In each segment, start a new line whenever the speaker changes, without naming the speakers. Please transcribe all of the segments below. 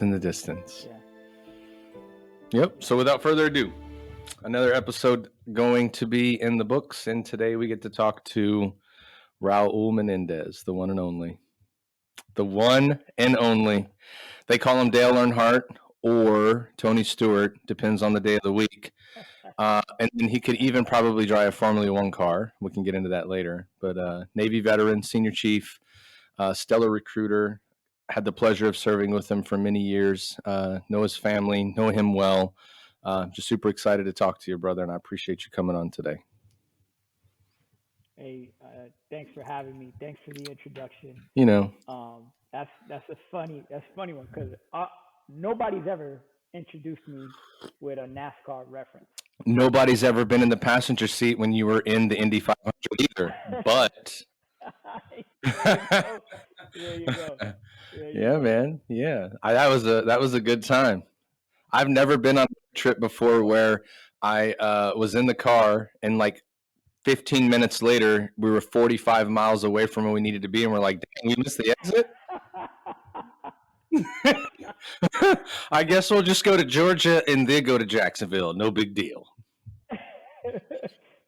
in the distance.
Yeah.
Yep. So without further ado, another episode going to be in the books, and today we get to talk to Raul Menendez, the one and only. The one and only. They call him Dale Earnhardt or Tony Stewart, depends on the day of the week. And then he could even probably drive a Formula One car. We can get into that later. But Navy veteran, senior chief, stellar recruiter. Had the pleasure of serving with him for many years. Know his family, know him well. Just super excited to talk to you, brother, and I appreciate you coming on today.
Hey, thanks for having me. Thanks for the introduction.
You know,
That's a funny one because nobody's ever introduced me with a NASCAR reference.
nobody's ever been in the passenger seat when you were in the Indy 500 either, but
There you go.
yeah, man, yeah, that was a good time. I've never been on a trip before where I was in the car and like 15 minutes later we were 45 miles away from where we needed to be, and we're like, dang, we missed the exit. I guess we'll just go to Georgia and then go to Jacksonville. No big deal.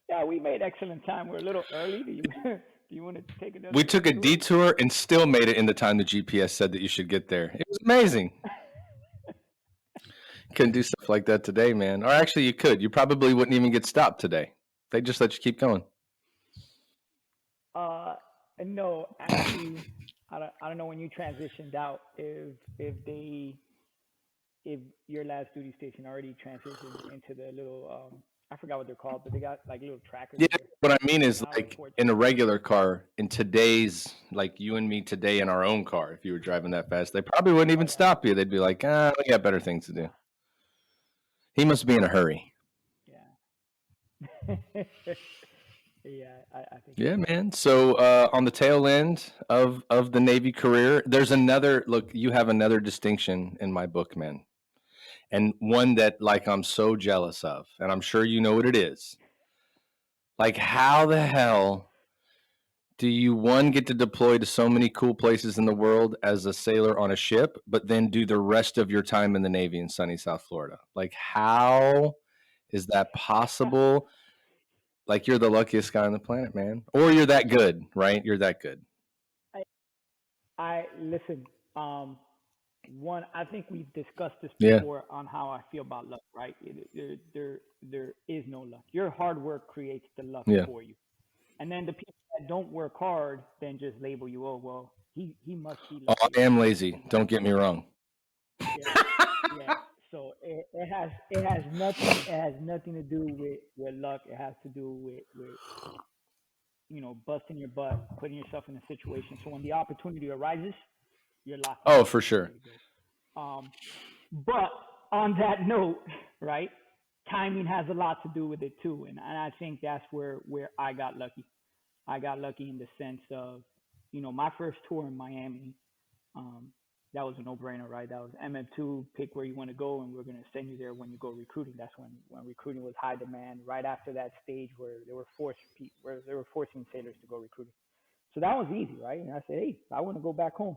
Yeah, we made excellent time. We're a little early. Do you want to take another?
We took a detour and still made it in the time the GPS said that you should get there. It was amazing. Couldn't do stuff like that today, man. Or actually, you could. You probably wouldn't even get stopped today. They just let you keep going.
No, actually, I don't know when you transitioned out if your last duty station already transitioned into the little I forgot what they're called, but they got like little trackers.
Yeah,
there.
what I mean is
Now
like
it's
in a regular car, in today's, like you and me today in our own car, if you were driving that fast, they probably wouldn't even stop you. They'd be like, we got better things to do. He must be in a hurry.
Yeah. Yeah, I think.
Yeah, man. So on the tail end of the Navy career, there's another look. You have another distinction in my book, man, and one that like I'm so jealous of, and I'm sure you know what it is. Like, how the hell do you one get to deploy to so many cool places in the world as a sailor on a ship, but then do the rest of your time in the Navy in sunny South Florida? Like, how is that possible? Like, you're the luckiest guy on the planet, man. Or you're that good, right? You're that good.
I listen. One, I think we've discussed this
Yeah.
before on how I feel about luck. Right? There is no luck. Your hard work creates the luck
Yeah.
for you. And then the people that don't work hard then just label you. Oh well, he must be
Oh,
lucky.
I am lazy. Don't get me wrong.
Yeah, yeah. So it has nothing to do with luck. It has to do with busting your butt, putting yourself in a situation. So when the opportunity arises, you're locked in.
Oh, for sure.
There you go. But on that note, right, timing has a lot to do with it too, and I think that's where I got lucky. I got lucky in the sense of, my first tour in Miami. Um, that was a no-brainer, right? That was MM2, pick where you want to go, and we're going to send you there when you go recruiting. That's when recruiting was high demand. Right after that stage where they were forcing sailors to go recruiting. So that was easy, right? And I said, hey, I want to go back home.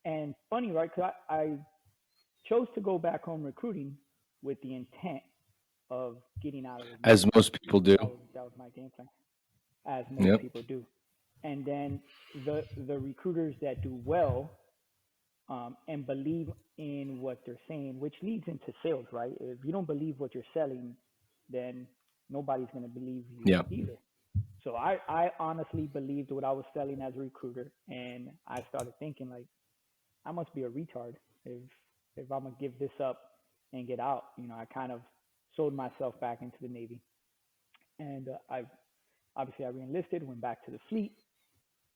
And funny, right? Because I chose to go back home recruiting with the intent of getting out of the
As
Navy.
most people do.
That was my game plan, as most
Yep.
people do. And then the recruiters that do well and believe in what they're saying, which leads into sales, right? If you don't believe what you're selling, then nobody's going to believe you
Yeah.
either. So I honestly believed what I was selling as a recruiter, and I started thinking like, I must be a retard if I'm gonna give this up and get out. I kind of sold myself back into the Navy, and I obviously I reenlisted, went back to the fleet.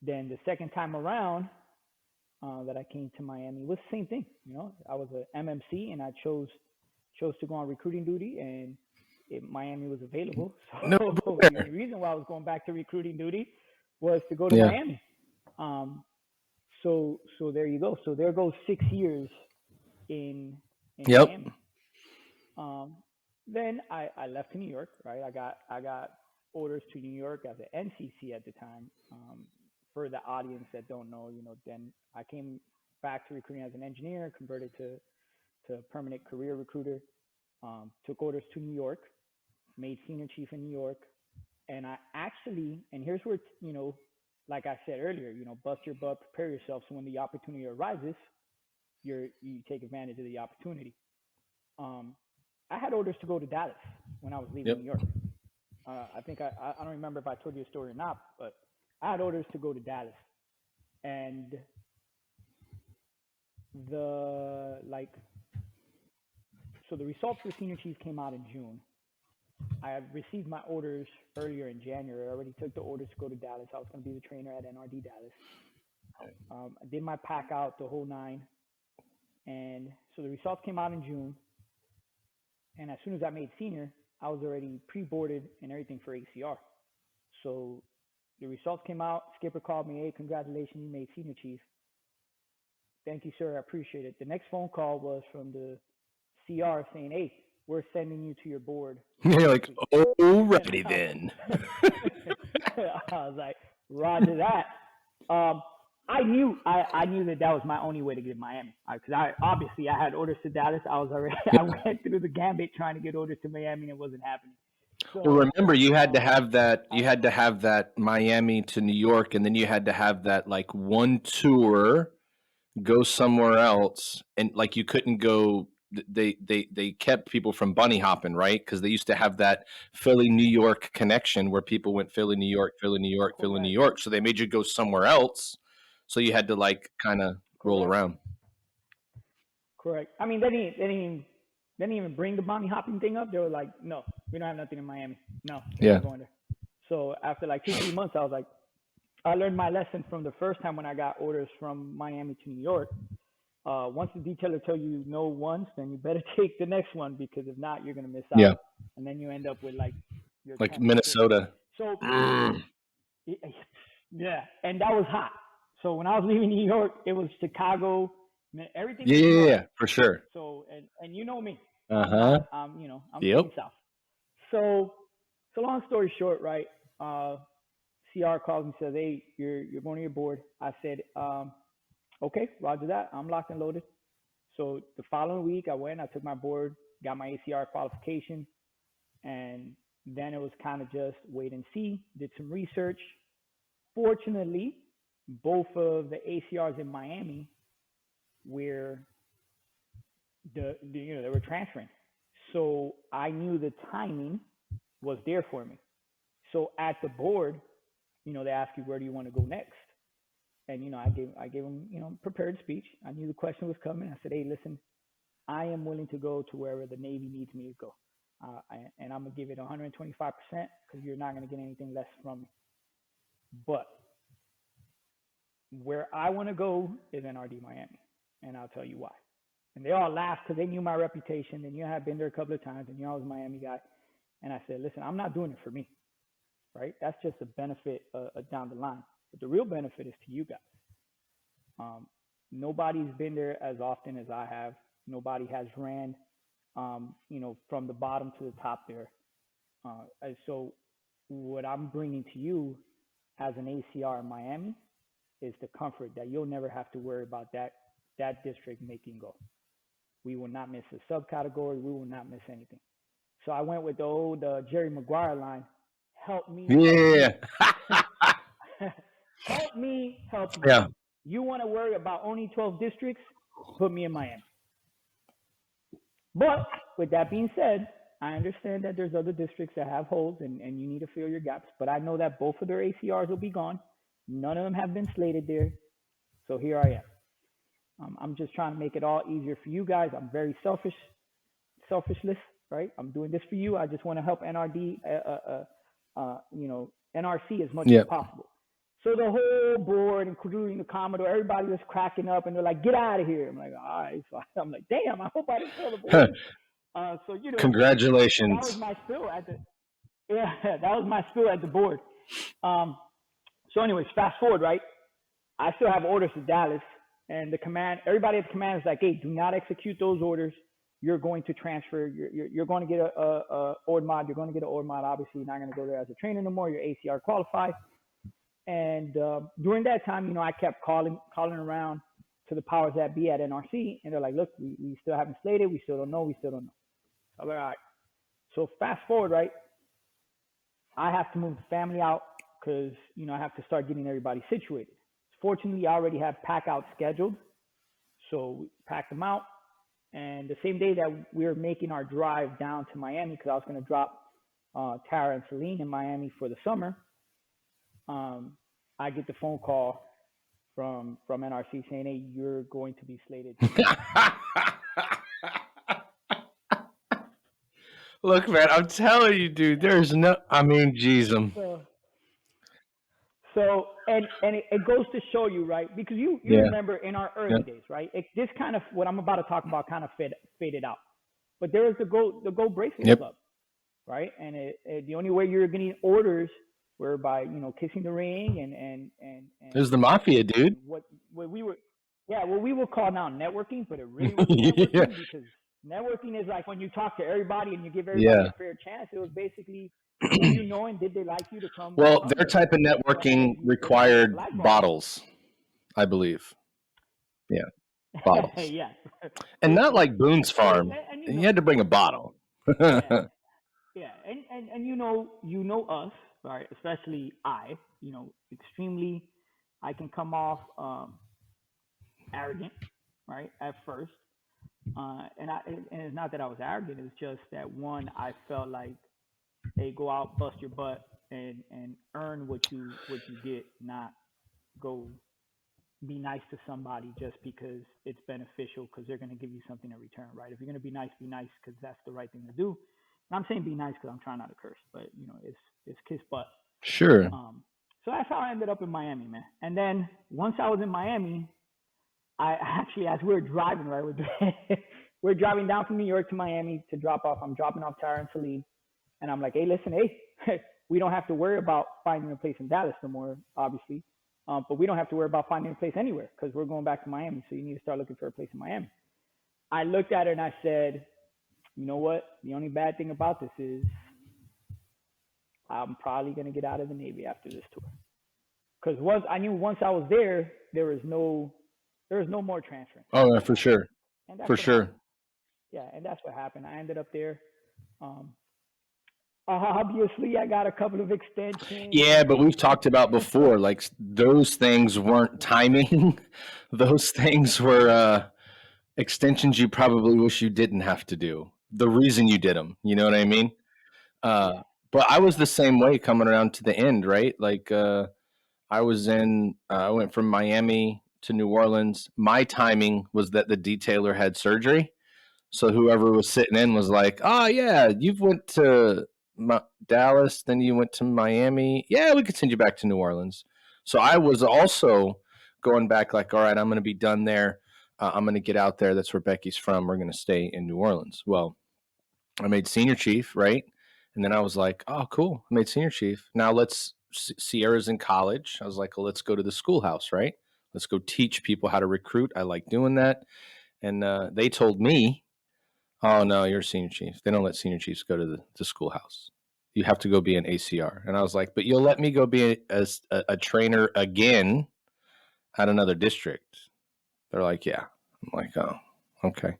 Then the second time around that I came to Miami was the same thing. I was a MMC, and I chose to go on recruiting duty, and Miami was available. So
No.
the reason why I was going back to recruiting duty was to go to
Yeah.
Miami. So there you go. So there goes 6 years in
Yep.
Miami. Then I left to New York, right? I got orders to New York as an NCC at the time. For the audience that don't know, then I came back to recruiting as an engineer, converted to to permanent career recruiter. Took orders to New York, made senior chief in New York, and I actually, and here's where like I said earlier, bust your butt, prepare yourself, so when the opportunity arises, you take advantage of the opportunity. Um, I had orders to go to Dallas when I was leaving
Yep.
New York. I think I don't remember if I told you a story or not, but I had orders to go to Dallas, and the like so the results for senior chief came out in June. I had received my orders earlier in January. I already took the orders to go to Dallas. I was going to be the trainer at NRD Dallas. I did my pack out the whole nine, and so the results came out in June. And as soon as I made senior, I was already pre-boarded and everything for ACR. So the results came out. Skipper called me, "Hey, congratulations, you made senior chief." "Thank you, sir. I appreciate it." The next phone call was from the CR saying, "Hey, we're sending you to your board."
You're like, alrighty
I
then.
was like, "Roger that." I knew that was my only way to get to Miami, because obviously I had orders to Dallas. I went through the gambit trying to get orders to Miami, and it wasn't happening.
Well,
So
remember, you had to have that. You had to have that Miami to New York, and then you had to have that like one tour, go somewhere else, and like you couldn't go. They kept people from bunny hopping, right? Because they used to have that Philly New York connection where people went Philly New York, Philly New York, Philly New
correct,
York. So they made you go somewhere else. So you had to like kind of roll
correct,
around.
correct. I mean, they didn't even bring the bunny hopping thing up. They were like, "No, we don't have nothing in Miami. No, you're
Yeah.
not going there." So after like 2-3 months, I was like, I learned my lesson from the first time when I got orders from Miami to New York. Once the detailer tells you no once, then you better take the next one, because if not, you're gonna miss
Yeah.
out, and then you end up with like your
Like
10th trip.
Minnesota.
So yeah, and that was hot. So when I was leaving New York, it was Chicago. Man, everything was north.
Yeah, for sure.
So and you know me, I'm
Uh-huh.
not. I'm
Yep.
staying south. So long story short, right? CR calls and says, "Hey, you're going to your board." I said, "Okay, roger that. I'm locked and loaded." So the following week, I went. I took my board, got my ACR qualification, and then it was kind of just wait and see. Did some research. Fortunately, both of the ACRs in Miami were they were transferring, so I knew the timing was there for me. So at the board, they ask you, where do you want to go next? And I gave them prepared speech. I knew the question was coming. I said, "Hey, listen, I am willing to go to wherever the Navy needs me to go, and I'm gonna give it 125% because you're not gonna get anything less from me. But where I want to go is NRD Miami, and I'll tell you why." And they all laughed because they knew my reputation, and I've been there a couple of times, and I was a Miami guy. And I said, "Listen, I'm not doing it for me, right? That's just a benefit down the line. But the real benefit is to you guys. Um, Nobody's been there as often as I have. Nobody has ran, from the bottom to the top there. And so what I'm bringing to you as an ACR in Miami is the comfort that you'll never have to worry about that district making go. We will not miss a subcategory. We will not miss anything." So I went with the old Jerry Maguire line: "Help me,
Yeah.
help you." Help me, help you.
Yeah.
You want to worry about only 12 districts? Put me in Miami. But with that being said, I understand that there's other districts that have holes, and you need to fill your gaps. But I know that both of their ACRs will be gone. None of them have been slated there. So here I am. I'm just trying to make it all easier for you guys. I'm very selfishness, right? I'm doing this for you. I just want to help NRD, NRC as much as possible. So the whole board, including the Commodore, everybody was cracking up, and they're like, "Get out of here!" I'm like, "All right." So I'm like, "Damn, I hope I didn't tell the board." So
Congratulations.
that was my spill at the that was my spill at the board. So anyways, fast forward, right? I still have orders to Dallas, and everybody at the command is like, "Hey, do not execute those orders. You're going to transfer. You're going to get a ORD mod. You're going to get an ORD mod. Obviously, you're not going to go there as a trainer no more. You're ACR qualified." And during that time, I kept calling around to the powers that be at NRC, and they're like, look, we still haven't slated. We still don't know. We still don't know. So I'm like, all right. So fast forward, right? I have to move the family out because I have to start getting everybody situated. Fortunately, I already have pack out scheduled, so we packed them out. And the same day that we were making our drive down to Miami, because I was going to drop Tara and Celine in Miami for the summer, I get the phone call from NRC saying, "Hey, you're going to be slated to be out."
Look, man, I'm telling you, dude. There's no. I mean, geez,
So, and it goes to show you, right? Because you
yeah,
remember in our
yeah,
early days, right? This kind of what I'm about to talk about kind of faded out. But there was the Gold Bracelet
yep.
Club, right? And the only way you're getting orders were by kissing the ring
It was the mafia, dude.
and what we were what we would call now networking, but it really wasn't networking
Yeah,
because networking is like when you talk to everybody and you give everybody
yeah.
a fair chance. It was basically who you know and did they like you to
Well,
come
their
there.
type of
So and
networking
if they were
required
blackballing,
bottles, I believe. Yeah, bottles,
yeah,
and not
basically.
like Boone's
So
Farm. You had to bring a bottle.
yeah, yeah, and us, right? Especially I, extremely. I can come off arrogant, right? At first, and it's not that I was arrogant. It's just that one, I felt like, hey, go out, bust your butt, and earn what you get, not go be nice to somebody just because it's beneficial because they're going to give you something in return, right? If you're going to be nice because that's the right thing to do. And I'm saying be nice because I'm trying not to curse, but it's kiss butt.
Sure.
So that's how I ended up in Miami, man. And then once I was in Miami, I actually, as we were driving, right, we're driving down from New York to Miami to drop off. I'm dropping off Tara and Celine, and I'm like, hey, listen, hey, we don't have to worry about finding a place in Dallas no more, obviously. But we don't have to worry about finding a place anywhere because we're going back to Miami. So you need to start looking for a place in Miami. I looked at her and I said, you know what? The only bad thing about this is I'm probably going to get out of the Navy after this tour. Because once I was there, there was no more transferring.
Oh, yeah, for sure.
And that's
For
what
sure.
happened. Yeah, and that's what happened. I ended up there. Um, Obviously, I got a couple of extensions
Yeah,
and
but we've talked about before, like those things weren't timing. Those things were extensions you probably wish you didn't have to do. The reason you did them, you know what I mean? Uh,
yeah,
but I was
yeah.
the same way coming around to the end, right? Like I went from Miami to New Orleans. My timing was that the detailer had surgery. So whoever was sitting in was like, "Oh yeah, you've went to Dallas, then you went to Miami. Yeah, we could send you back to New Orleans." So I was also going back, like, "All right, I'm going to be done there. I'm going to get out there. That's where Becky's from. We're going to stay in New Orleans." Well, I made senior chief, right? And then I was like, "Oh, cool! I made senior chief. Now let's Sierra's in college." I was like, "Well, let's go to the schoolhouse, right? Let's go teach people how to recruit. I like doing that." And they told me, "Oh no, you're a senior chief. They don't let senior chiefs go to the schoolhouse. You have to go be an ACR." And I was like, "But you'll let me go be a trainer again at another district?" They're like, "Yeah." I'm like, "Oh, okay.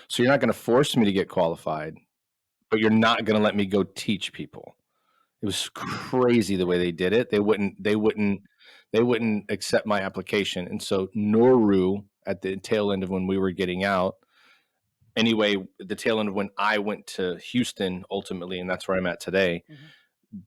So you're not going to force me to get qualified, but you're not going to let me go teach people." It was crazy the way they did it. They wouldn't accept my application. And so Noru, at the tail end of when we were getting out, anyway, the tail end of when I went to Houston ultimately, and that's where I'm at today,
Mm-hmm.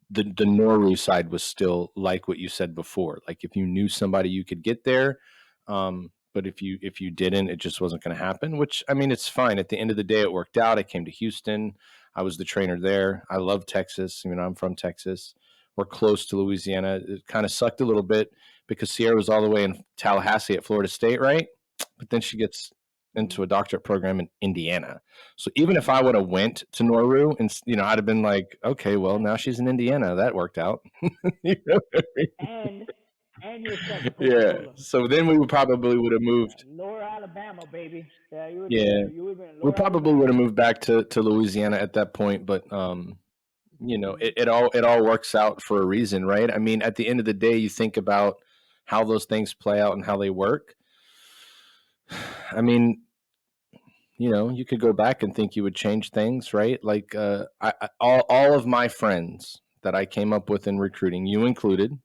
the Noru side was still like what you said before. Like if you knew somebody, you could get there. But if you didn't, it just wasn't going to happen. Which I mean, it's fine. At the end of the day, it worked out. I came to Houston. I was the trainer there. I love Texas. I mean, I'm from Texas. We're close to Louisiana. It kind of sucked a little bit because Sierra was all the way in Tallahassee at Florida State, right? But then she gets
Mm-hmm.
into a doctorate program in Indiana. So even if I would have went to Noru and I'd have been like, okay, well
Yeah.
now she's in Indiana. That worked out. You know what I mean?
And you're set to
Yeah.
Pensacola.
So then we probably would have
Yeah,
moved.
Lower Alabama, baby. Yeah,
Yeah.
you would have been in
We
Lower
probably would
Alabama.
have moved back to Louisiana at that point, but
Mm-hmm.
it all works out for a reason, right? I mean, at the end of the day, you think about how those things play out and how they work. I mean, you could go back and think you would change things, right? Like all of my friends that I came up with in recruiting, you included,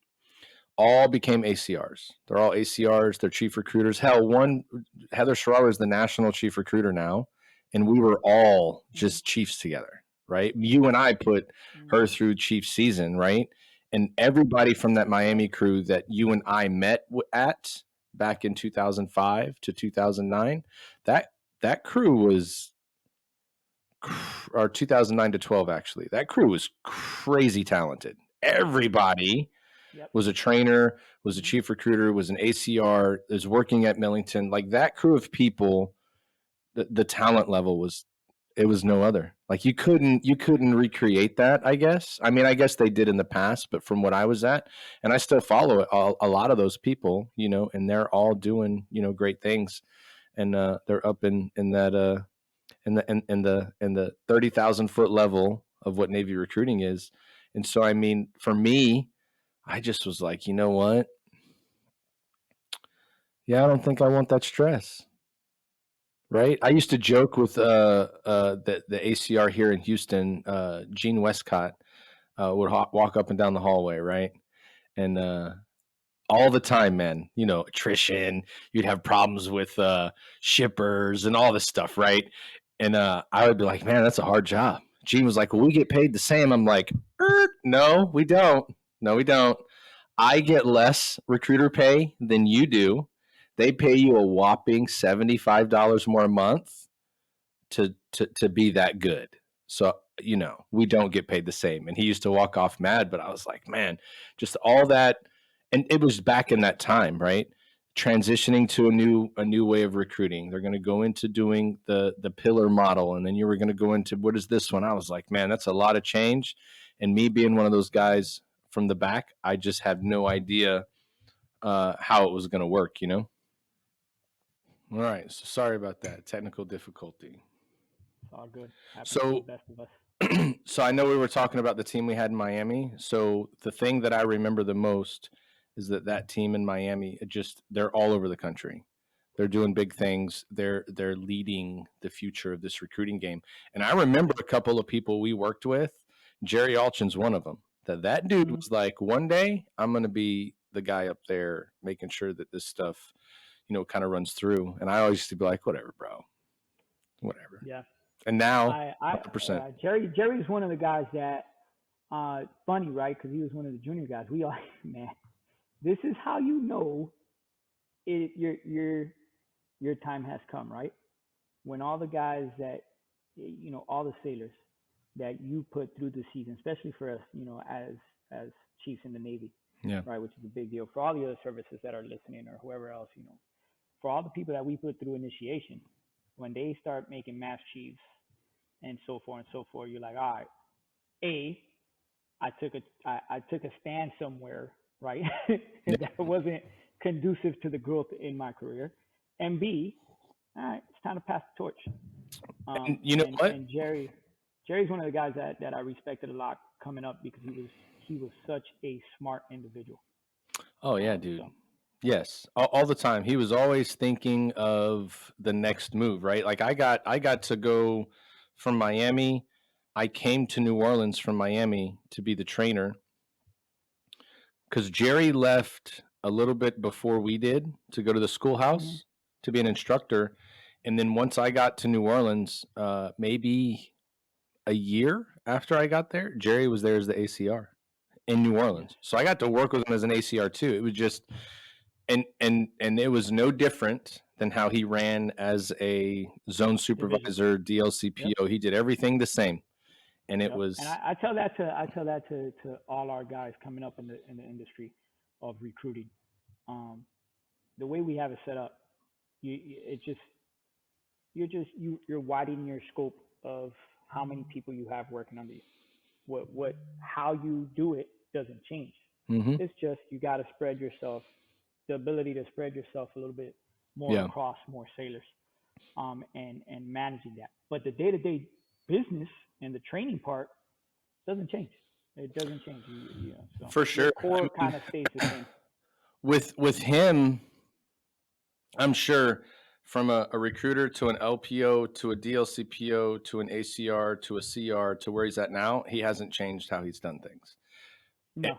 all became ACRs. They're all ACRs. They're chief recruiters. Hell, one Heather Schraller is the national chief recruiter now, and we were all
Mm-hmm.
just chiefs together, right? You and I put her
Mm-hmm.
through chief season, right? And everybody from that
Right.
Miami crew that you and I met at back in 2005 to 2009, that that crew was or 2009 to 12 actually. That crew was crazy talented. Everybody
Yep.
was a trainer, was a
Mm-hmm.
chief recruiter, was an ACR, was working at Millington. Like that crew of people, the talent level was it was no other. Like you couldn't recreate that, I guess. I mean, I guess they did in the past, but from what I was at, and I still follow a lot of those people, and they're all doing, great things. And they're up in that in the 30,000 foot level of what Navy recruiting is. And so, I mean, for me, I just was like, you know what? Yeah, I don't think I want that stress. Right. I used to joke with the ACR here in Houston, Gene Westcott would walk up and down the hallway, right? And all the time, man, attrition, you'd have problems with shippers and all this stuff, right? And I would be like, man, that's a hard job. Gene was like, well, we get paid the same. I'm like, no, we don't. No, we don't. I get less recruiter pay than you do. They pay you a whopping $75 more a month to be that good. So, we don't get paid the same. And he used to walk off mad, but I was like, man, just all that. And it was back in that time, right? Transitioning to a new way of recruiting. They're going to go into doing the pillar model, and then you were going to go into what is this one? I was like, man, that's a lot of change. And me being one of those guys from the back, I just have no idea how it was going to work. All right. So sorry about that technical difficulty.
It's all good. Happens to the
So,
best of us.
so I know we were talking about the team we had in Miami. So the thing that I remember the most is that team in Miami, they're all over the country. They're doing big things. They're leading the future of this recruiting game. And I remember a couple of people we worked with. Jerry Alchin's one of them. That dude
Mm-hmm.
was like, one day I'm going to be the guy up there making sure that this stuff, kind of runs through. And I always used to be like, whatever, bro, whatever.
Yeah.
And now,
I
100%.
Jerry's one of the guys that funny, right? Because he was one of the junior guys. We all man, this is how you know your time has come, right? When all the guys that all the sailors that you put through the season, especially for us, as chiefs in the Navy,
Yeah.
right, which is a big deal for all the other services that are listening or whoever else, for all the people that we put through initiation, when they start making mass chiefs and so forth, you're like, all right, A, I took a stand somewhere, right,
Yeah.
that wasn't conducive to the growth in my career, and B, all right, it's time to pass the torch.
And you know what?
And Jerry's one of the guys that I respected a lot coming up because he was such a smart individual.
Oh yeah, dude.
So
Yes, all the time. He was always thinking of the next move, right? Like I got to go from Miami. I came to New Orleans from Miami to be the trainer because Jerry left a little bit before we did to go to the
mm-hmm.
schoolhouse to be an instructor, and then once I got to New Orleans, maybe a year after I got there, Jerry was there as the ACR in New
Yes,
Orleans. So I got to work with him as an ACR too. It was just and it was no different than how he ran as a zone
division.
supervisor,
Yep.
DLCPO. He did everything the same, and it
Yep. And
was
I tell that to all our guys coming up in the industry of recruiting. Um, the way we have it set up, it just you're widening your scope of how many people you have working under you. What how you do it doesn't change.
hmm
It's just you got to spread yourself, the ability to spread yourself a little bit more
yeah,
across more sailors, and managing that. But the day to day business and the training part doesn't change. It doesn't change. So
for
your
sure. I
core
mean,
kind of stays the same.
with him, I'm sure from a recruiter to an LPO to a DLCPO to an ACR to a CR to where he's at now, he hasn't changed how he's done things.
No,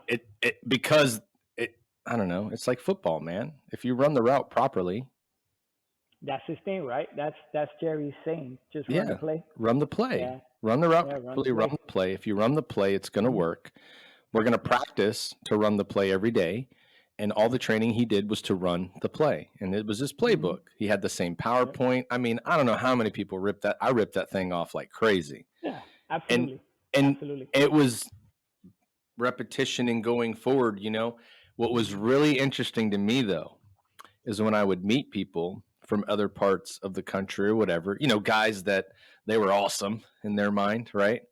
Because I don't know. It's like football, man. If you run the route properly,
that's his thing, right? That's Jerry's saying. Just run the
yeah,
play.
run the play,
Yeah,
run the route
yeah, run the
properly, run
play.
the play. If you run the play, it's going to
Mm-hmm.
work. We're going to
Yeah.
practice to run the play every day. And all the training he did was to run the play. And it was his
Mm-hmm.
playbook. He had the same
Yep.
PowerPoint. I mean, I don't know how many people ripped that. I ripped that thing off like crazy.
Yeah.
And
Absolutely.
and
Absolutely.
it was repetition and going forward, you know. What was
Mm-hmm.
really interesting to me though is when I would meet people from other parts of the country or whatever, you know, guys that they were awesome in their mind, right?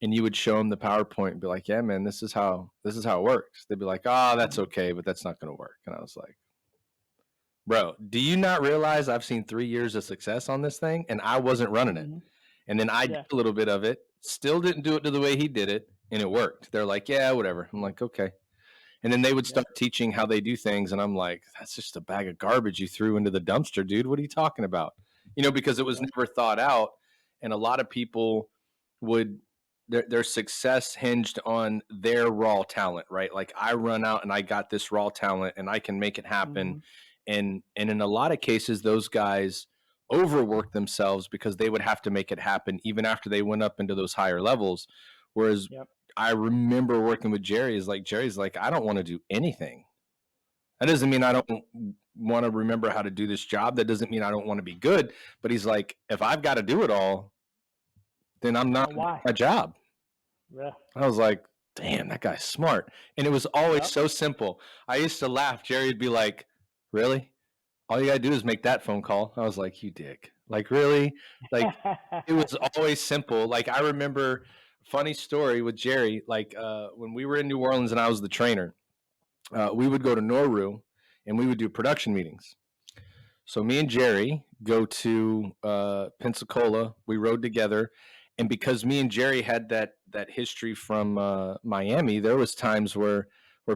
And you would show them the PowerPoint and be like, "Yeah, man, this is how it works." They'd be like, "Oh, that's
Mm-hmm.
okay, but that's not going to work." And I was like, "Bro, do you not realize I've seen 3 years of success on this thing, and I wasn't running it,
Mm-hmm.
and then I did
Yeah.
a little bit of it, still didn't do it to the way he did it, and it worked." They're like, "Yeah, whatever." I'm like, "Okay." And then they would
Yeah.
start teaching how they do things, and I'm like, "That's just a bag of garbage you threw into the dumpster, dude. What are you talking about?" You know, because it was
Yeah.
never thought out, and a lot of people would their success hinged on their raw talent, right? Like I run out and I got this raw talent and I can make it happen.
Mm-hmm.
And in a lot of cases, those guys overwork themselves because they would have to make it happen even after they went up into those higher levels. Whereas
Yep.
I remember working with Jerry's like, I don't want to do anything. That doesn't mean I
Yep.
don't want to remember how to do this job. That doesn't mean I don't want to be good. But he's like, if I've got to do it all, then I'm not
And
doing
why?
my job.
Yeah.
I was like, damn, that guy's smart. And it was always
Yep.
so simple. I used to laugh. Jerry would be like, really? All you got to do is make that phone call. I was like, you dick. Like, really? Like, it was always simple. Like, I remember, funny story with Jerry, like, when we were in New Orleans and I was the trainer, we would go to Noru and we would do production meetings. So me and Jerry go to Pensacola. We rode together, and because me and Jerry had that history from Miami, there was times where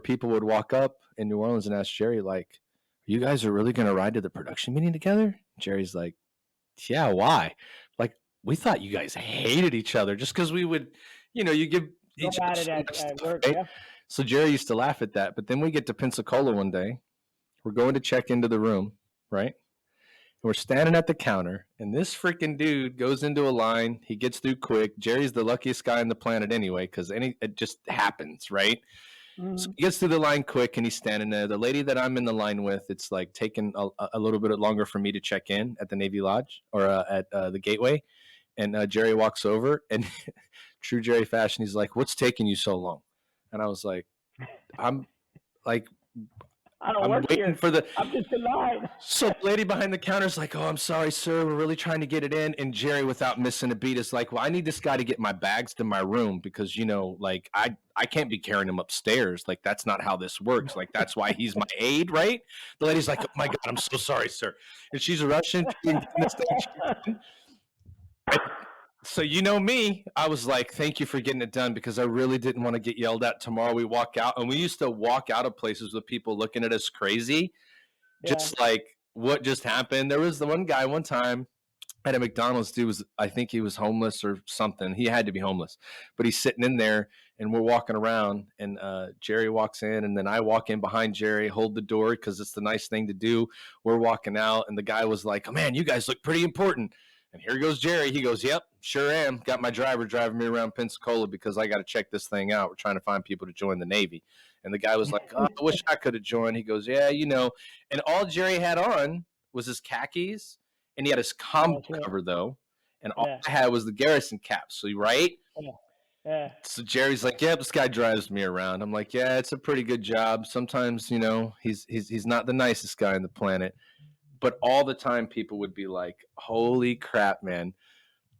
people would walk up in New Orleans and ask Jerry, like, "You guys are really going to ride to the production meeting together?" Jerry's like, "Yeah, why?" Like, we thought you guys hated each other just because we would, you give
Go
each other
at it
so much
at
stuff,
work.
right?
Yeah.
So Jerry used to laugh at that. But then we get to Pensacola one day. We're going to check into the room, right? We're standing at the counter, and this freaking dude goes into a line. He gets through quick. Jerry's the luckiest guy on the planet anyway, because it just happens, right? So
Mm-hmm.
he gets through the line quick, and he's standing there. The lady that I'm in the line with, it's like taking a little bit longer for me to check in at the Navy Lodge or at the Gateway. And Jerry walks over, and true Jerry fashion, he's like, "What's taking you so long?" And I was like, "I'm like,
I don't
I'm
work
waiting
here.
for the
I'm just in line.
So the lady behind the counter is like, "Oh, I'm sorry, sir. We're really trying to get it in." And Jerry, without missing a beat, is like, "Well, I need this guy to get my bags to my room because like I can't be carrying them upstairs. Like that's not how this works. Like that's why he's my aide, right?" The lady's like, "Oh my god, I'm so sorry, sir." And she's rushing to get this thing checked in. And so you know me, I was like, "Thank you for getting it done because I really didn't want to get yelled at tomorrow." We walk out, and we used to walk out of places with people looking at us crazy
Yeah.
just like what just happened. There was the one guy one time at a McDonald's. Dude was, I think he was homeless or something. He had to be homeless, but he's sitting in there, and we're walking around, and Jerry walks in, and then I walk in behind Jerry, hold the door because it's the nice thing to do. We're walking out, and the guy was like, "Oh man, you guys look pretty important." And here goes Jerry. He goes, "Yep, sure am. Got my driver driving me around Pensacola because I got to check this thing out. We're trying to find people to join the Navy." And the guy was like, "Oh, I wish I could have joined." He goes, "Yeah, you know." And all Jerry had on was his khakis, and he had his combo
That's it.
cover though, and all
Yeah.
I had was the garrison cap. So right.
Yeah. Yeah.
So Jerry's like, "Yeah, this guy drives me around." I'm like, "Yeah, it's a pretty good job. Sometimes, he's not the nicest guy on the planet." But all the time, people would be like, "Holy crap, man!"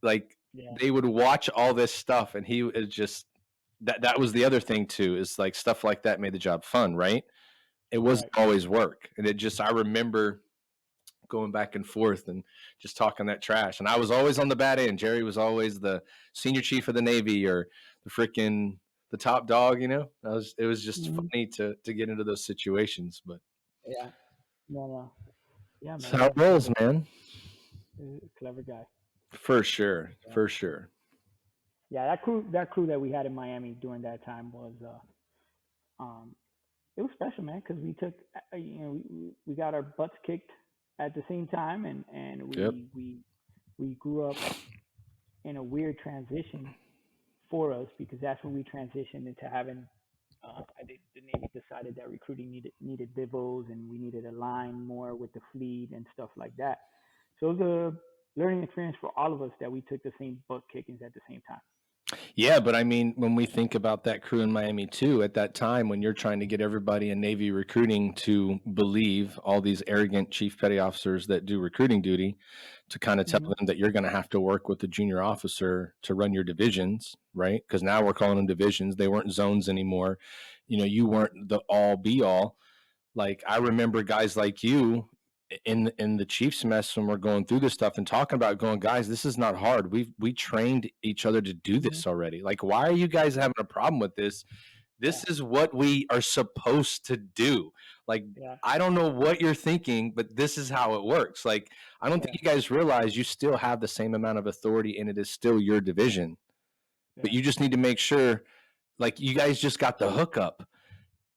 Like
Yeah.
they would watch all this stuff, and he is just that was the other thing too. Is like stuff like that made the job fun, right? It wasn't
Right.
always work, and I remember going back and forth and just talking that trash. And I was always on the bad end. Jerry was always the senior chief of the Navy or the top dog. It was just
Mm-hmm.
funny to get into those situations. But
Yeah. No. No. Yeah,
That's
man.
how it rolls, man.
Clever guy.
For sure.
Yeah.
For sure.
Yeah, that crew that we had in Miami during that time was um it was special, man, because we took we got our butts kicked at the same time, and
Yep.
we grew up in a weird transition for us because that's when we transitioned into having. The Navy decided that recruiting needed divos and we needed to align more with the fleet and stuff like that. So it was a learning experience for all of us that we took the same butt kickings at the same time.
Yeah, but I mean, when we think about that crew in Miami too, at that time when you're trying to get everybody in Navy recruiting to believe all these arrogant chief petty officers that do recruiting duty to kind of tell
Mm-hmm.
them that you're going to have to work with the junior officer to run your divisions, right? Because now we're calling them divisions. They weren't zones anymore. You weren't the all be all. Like I remember guys like you in the Chiefs mess when we're going through this stuff and talking about going, guys, this is not hard. We trained each other to do
Mm-hmm.
this already. Like, why are you guys having a problem with this?
Yeah,
This is what we are supposed to do. Like,
yeah,
I don't know what you're thinking, but this is how it works. Like, I don't think
yeah,
you guys realize you still have the same amount of authority and it is still your division. But
yeah.
you just need to make sure, like, you guys just got the hookup.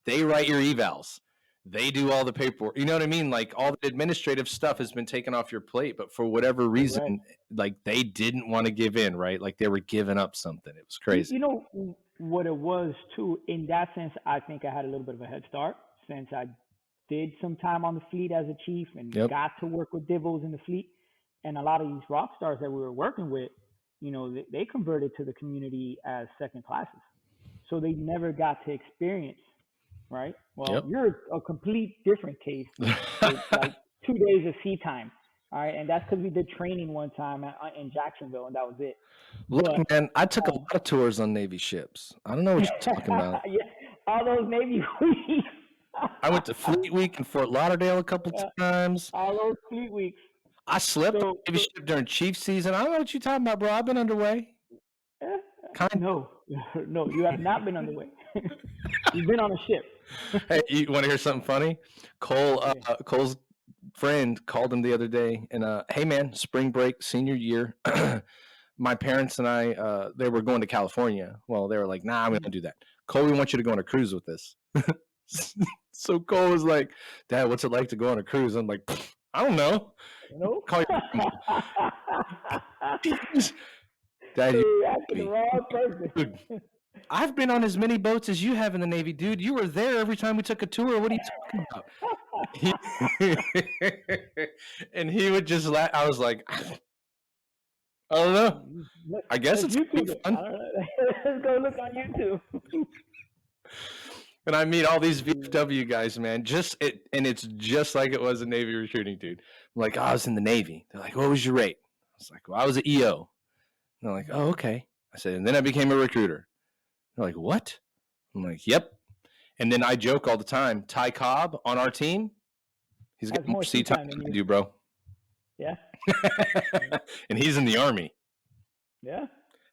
They write your evals. They do all the paperwork. You know what I mean? Like all the administrative stuff has been taken off your plate, but for whatever
Correct.
reason, like they didn't want to give in, right? Like they were giving up something. It was
You,
crazy.
you know what it was too. In that sense, I think I had a little bit of a head start since I did some time on the fleet as a chief and
Yep.
got to work with divos in the fleet. And a lot of these rock stars that we were working with, they converted to the community as second classes, so they never got to experience. Right. Well,
Yep.
you're a complete different case with like 2 days of sea time. All right, and that's because we did training one time in Jacksonville, and that was it.
Look,
But
man, I took a
um,
lot of tours on Navy ships. I don't know what you're talking about.
yeah, all those Navy weeks.
I went to Fleet Week in Fort Lauderdale a couple
Yeah,
times.
all those fleet weeks.
I slept on
So,
a Navy ship during Chief season. I don't know what you're talking about, bro. I've been underway.
eh,
Kind
no, no, you have not been on the way. You've been on a ship.
Hey, you want to hear something funny?
Yeah.
Cole's friend called him the other day and hey man, spring break senior year. My parents and I they were going to California. Well, they were like, nah, I'm
Mm.
gonna do that. Cole, we want you to go on a cruise with us. So Cole was like, Dad, what's it like to go on a cruise? I'm like, I don't know.
No.
Call your jeez. Dad, you
You're asking the
Navy.
wrong person.
Dude, I've been on as many boats as you have in the Navy, dude. You were there every time we took a tour. What are you talking about? He, and he would just laugh. I was like, I don't know. I guess
Let's
it's gonna
YouTube
be
it. I
fun.
don't know. Let's go look on YouTube.
And I meet all these VFW guys, man. And it's just like it was in Navy recruiting, dude. I'm like, oh, I was in the Navy. They're like, what was your rate? I was like, well, I was an EO. And they're like, oh, okay. I said, and then I became a recruiter. They're like, what? I'm like, yep. And then I joke all the time. Ty Cobb on our team, he's got
Has
more
more
sea
sea
time
time than
than I
you.
do, bro.
Yeah.
And he's in the Army.
Yeah.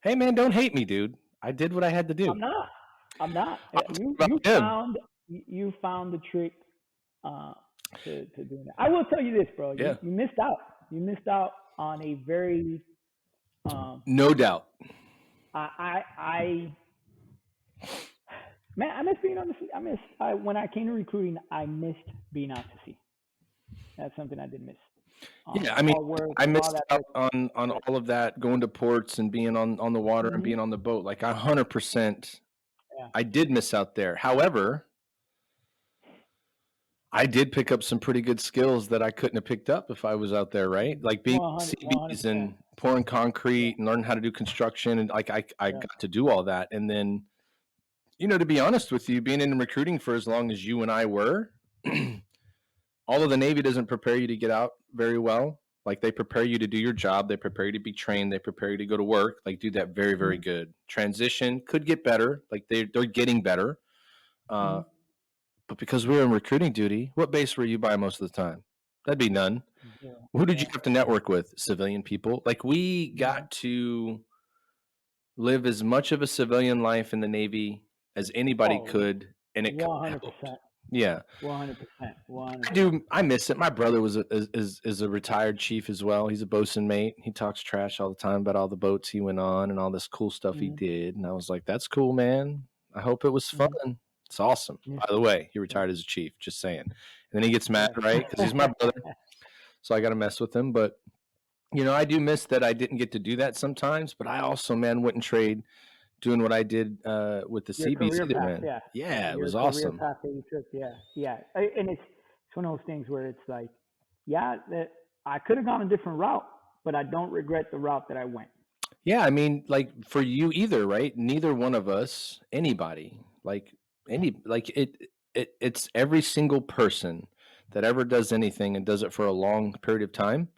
Hey, man, don't hate me, dude. I did what I had to do.
I'm not. I'm not.
I'll talk about him.
You found the trick uh, to doing that. I will tell you this, bro.
Yeah,
You missed out. You missed out on a very um,
no doubt.
I man, I miss being on the sea. When I came to recruiting, I missed being out to sea. That's something I did miss.
Yeah,
The
I mean,
hard work,
I
all
missed
that.
out on all of that, going to ports and being on the water and
Mm-hmm.
being on the boat. Like 100%,
Yeah.
I did miss out there. However, I did pick up some pretty good skills that I couldn't have picked up if I was out there, right? Like being
100,
CBs
100%.
and pouring
Yeah.
concrete and learning how to do construction, and like I
Yeah.
got to do all that. And then, to be honest with you, being in recruiting for as long as you and I were, although the Navy doesn't prepare you to get out very well, like they prepare you to do your job, they prepare you to be trained, they prepare you to go to work, like do that very, very
Mm-hmm.
good. Transition could get better, like they're getting better. Uh,
Mm-hmm.
but because we were in recruiting duty, what base were you by most of the time? That'd be none.
Yeah.
Who did you
Yeah.
have to network with? Civilian people. Like we
Mm-hmm.
got to live as much of a civilian life in the Navy as anybody
Oh,
could, and it kind of helped.
100%.
Yeah.
100%.
I
100%.
do. I miss it. My brother was is a retired chief as well. He's a bosun mate. He talks trash all the time about all the boats he went on and all this cool stuff he
Mm-hmm.
did. And I was like, "That's cool, man. I hope it was fun.
Mm-hmm.
It's awesome."
Yeah.
By the way, he
Yeah.
retired as a chief. Just saying. And then he gets mad,
Yes.
right? Because he's my brother, so I got to mess with him. But I do miss that I didn't get to do that sometimes. But I also, man, wouldn't trade doing what I did with the
Your
CBs
career
either,
path,
man.
yeah. Yeah,
Yeah, it
your
was
career
awesome.
path that you took, yeah. Yeah. And it's one of those things where it's like, yeah, that I could have gone a different route, but I don't regret the route that I went.
Yeah, I mean, like for you either, right? Neither one of us, anybody,
Yeah.
it's every single person that ever does anything and does it for a long period of time.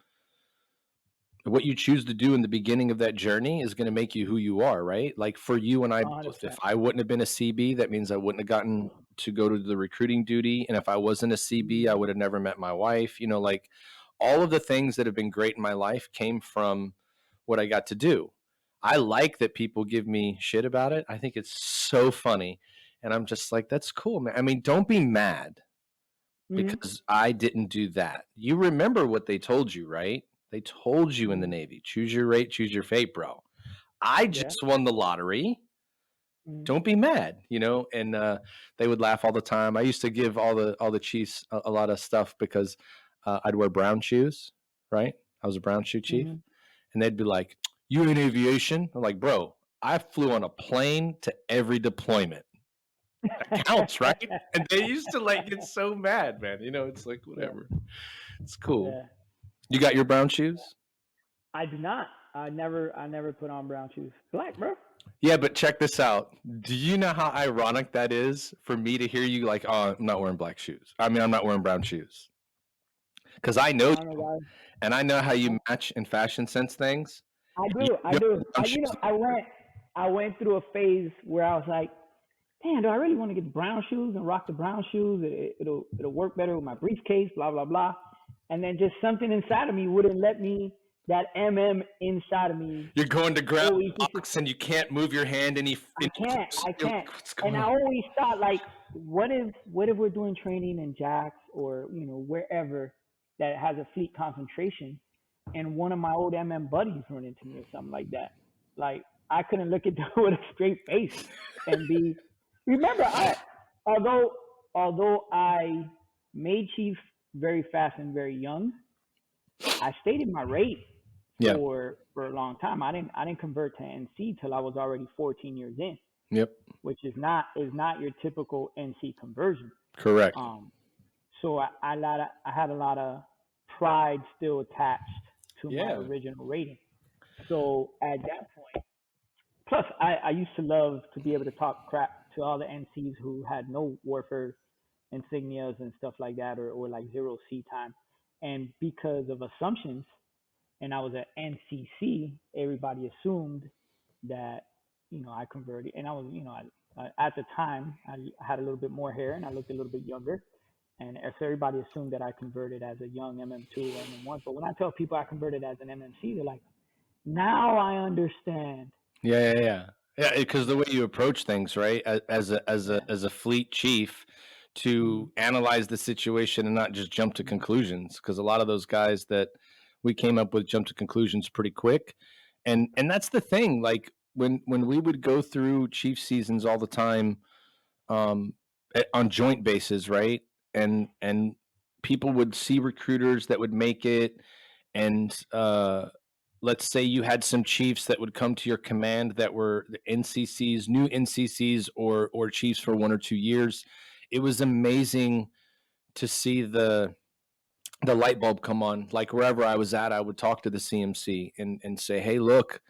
What you choose to do in the beginning of that journey is going to make you who you are, right? Like for you and I both. If
100%.
I wouldn't have been a CB, that means I wouldn't have gotten to go to the recruiting duty. And if I wasn't a CB, I
Mm-hmm.
would have never met my wife. Like all of the things that have been great in my life came from what I got to do. I like that people give me shit about it. I think it's so funny. And I'm just like, that's cool, man. I mean, don't be mad
Mm-hmm.
because I didn't do that. You remember what they told you, right? They told you in the
Mm-hmm.
Navy, choose your rate, choose your fate, bro. I
Yeah.
just won the lottery.
Mm-hmm.
Don't be mad. And they would laugh all the time. I used to give all the chiefs a lot of stuff because I'd wear brown shoes, right? I was a brown shoe chief,
Mm-hmm.
and they'd be like, "You in aviation?" I'm like, "Bro, I flew on a plane to every deployment. That counts, right?" And they used to like get so mad, man. It's like
Yeah.
whatever. It's cool.
Yeah.
You got your brown shoes?
I do not. I never put on brown shoes. Black, bro.
Yeah, but check this out. Do you know how ironic that is for me to hear you like, "Oh, I'm not wearing black shoes. I mean, I'm not wearing brown shoes." Because I know
I don't know
you,
why.
and I know how
I,
you match in fashion sense things.
I
And
do. I
you
do.
brown
You know,
shoes.
I went through a phase where I was like, damn, do I really want to get the brown shoes and rock the brown shoes? It'll work better with my briefcase, blah blah blah. And then just something inside of me wouldn't let me. That inside of me
You're going to grab
always
a
used to.
box and you can't move your hand
I
any
can't.
closer.
I
You're
can't.
like, what's
And
going
I
on?
always thought like, what if we're doing training in Jax or wherever that has a fleet concentration, and one of my old buddies run into me or something like that. Like I couldn't look at them with a straight face and be. Remember, although although I made chief very fast and very young, I stayed in my rate
Yeah.
for a long time. I didn't convert to NC till I was already 14 years in,
Yep.
which is not your typical NC conversion.
Correct.
Um, so I had a lot of pride still attached to my
Yeah.
original rating. So at that point, plus I used to love to be able to talk crap to all the NCs who had no warfare insignias and stuff like that, or like zero C time. And because of assumptions, and I was at NCC, everybody assumed that I converted, and I was at the time I had a little bit more hair and I looked a little bit younger, and so everybody assumed that I converted as a young MM2 or MM1. But when I tell people I converted as an MMC, they're like, now I understand.
Yeah, yeah, yeah. Yeah, because the way you approach things, right?
Yeah.
As a fleet chief,
Mm-hmm.
to analyze the situation and not just jump to
Mm-hmm.
conclusions. Because a lot of those guys that we came up with jump to conclusions pretty quick, and that's the thing. Like when we would go through chief seasons all the time, um, on joint bases, right? And people would see recruiters that would make it, and let's say you had some chiefs that would come to your command that were the NCCs, new NCCs, or chiefs for 1 or 2 years. It was amazing to see the light bulb come on. Like wherever I was at, I would talk to the CMC and say, "Hey, look,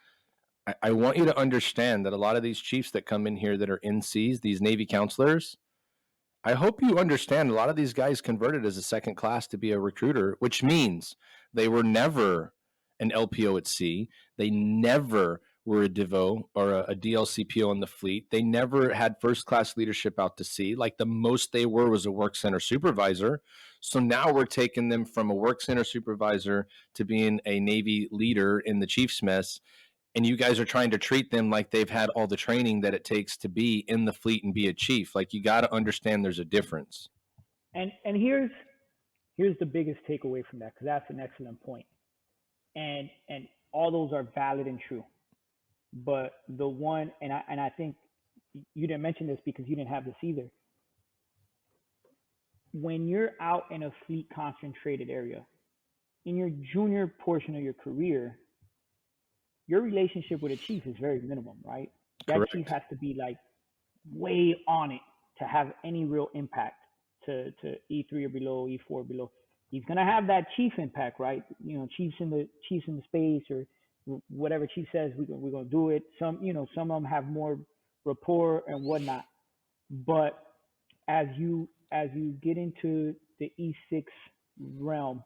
I want you to understand that a lot of these chiefs that come in here that are NCs, these Navy counselors, I hope you understand a lot of these guys converted as a second class to be a recruiter, which means they were never an LPO at sea. They never were a DIVO or a DLCPO in the fleet. They never had first class leadership out to sea. Like the most they were was a work center supervisor. So now we're taking them from a work center supervisor to being a Navy leader in the Chiefs mess, and you guys are trying to treat them like they've had all the training that it takes to be in the fleet and be a chief. Like you got to understand there's a difference."
And here's the biggest takeaway from that, because that's an excellent point. And all those are valid and true. But the one, and I think you didn't mention this because you didn't have this either. When you're out in a fleet concentrated area, in your junior portion of your career, your relationship with a chief is very minimum, right? That chief
Correct.
has to be like way on it to have any real impact to E3 or below, E4 or below. He's gonna have that chief impact, right? You know, chiefs in the space, or whatever chief says, we're gonna do it. Some of them have more rapport and whatnot. But as you get into the E6 realm,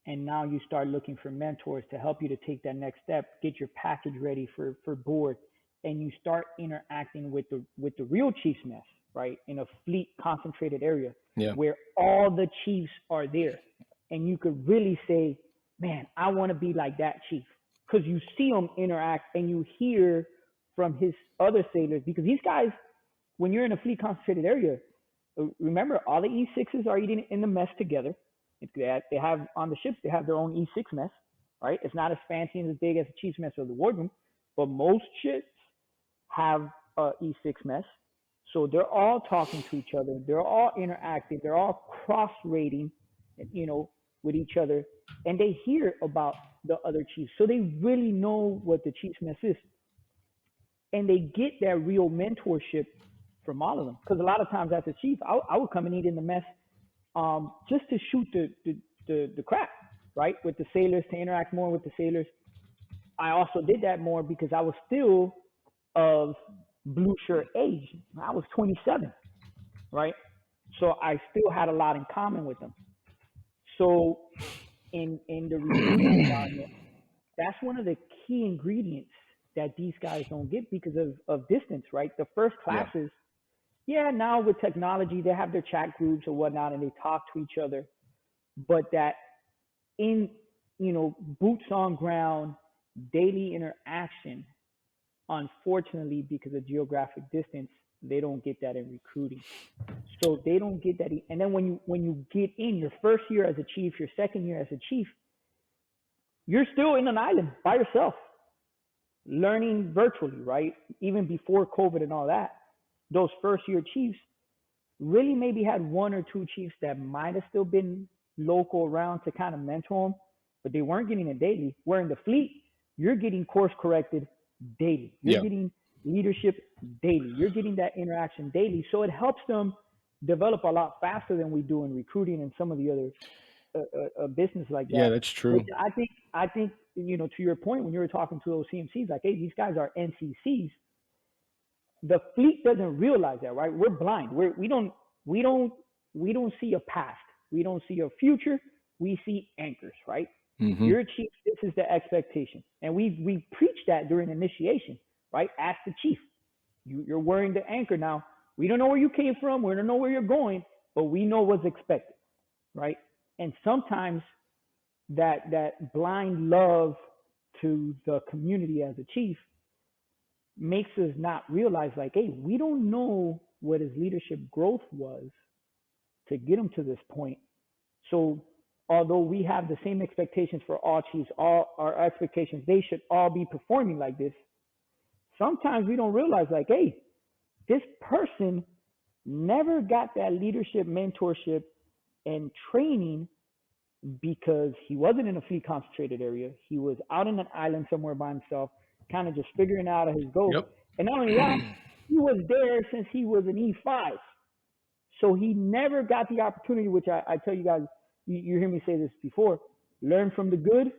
and now you start looking for mentors to help you to take that next step, get your package ready for board, and you start interacting with the real chiefs mess, right? In a fleet concentrated area
Yeah.
where all the chiefs are there, and you could really say, man, I want to be like that chief, because you see them interact and you hear from his other sailors, because these guys, when you're in a fleet concentrated area, remember all the E6s are eating in the mess together. They have on the ships, they have their own E6 mess, right? It's not as fancy and as big as the chief's mess or the wardroom, but most ships have a E6 mess. So they're all talking to each other. They're all interacting. They're all cross rating, you know, with each other, and they hear about the other chiefs. So they really know what the chief's mess is, and they get that real mentorship from all of them. Because a lot of times as a chief, I would come and eat in the mess, just to shoot the crap, right, with the sailors, to interact more with the sailors. I also did that more because I was still of blue shirt age. I was 27, right? So I still had a lot in common with them. So in the recruiting environment, that's one of the key ingredients that these guys don't get because of distance, right? The first
Yeah.
classes, yeah, now with technology, they have their chat groups or whatnot and they talk to each other. But that in, boots on ground, daily interaction, unfortunately, because of geographic distance, they don't get that in recruiting. So they don't get that. And then when you get in your first year as a chief, your second year as a chief, you're still in an island by yourself, learning virtually, right? Even before COVID and all that, those first year chiefs really maybe had one or two chiefs that might have still been local around to kind of mentor them, but they weren't getting it daily. Where in the fleet, you're getting course corrected daily. You're
Yeah.
getting leadership daily. You're getting that interaction daily. So it helps them develop a lot faster than we do in recruiting and some of the other business like
Yeah,
that.
that's
Which
true.
I think to your point when you were talking to those CMCs, like, hey, these guys are NCCs. The fleet doesn't realize that, right? We're blind. We don't we don't see a past. We don't see a future. We see anchors, right?
Hmm.
You're a chief. This is the expectation, and we preach that during initiation, right? Ask the chief. You're wearing the anchor now. We don't know where you came from. We don't know where you're going, but we know what's expected, right? And sometimes that blind love to the community as a chief makes us not realize, like, hey, we don't know what his leadership growth was to get him to this point. So although we have the same expectations for all chiefs, all our expectations, they should all be performing like this. Sometimes we don't realize, like, hey, this person never got that leadership, mentorship, and training because he wasn't in a fleet concentrated area. He was out in an island somewhere by himself, kind of just figuring out his goal.
Yep.
And not only that, he was there since he was an E5. So he never got the opportunity, which I tell you guys, you hear me say this before, learn from the good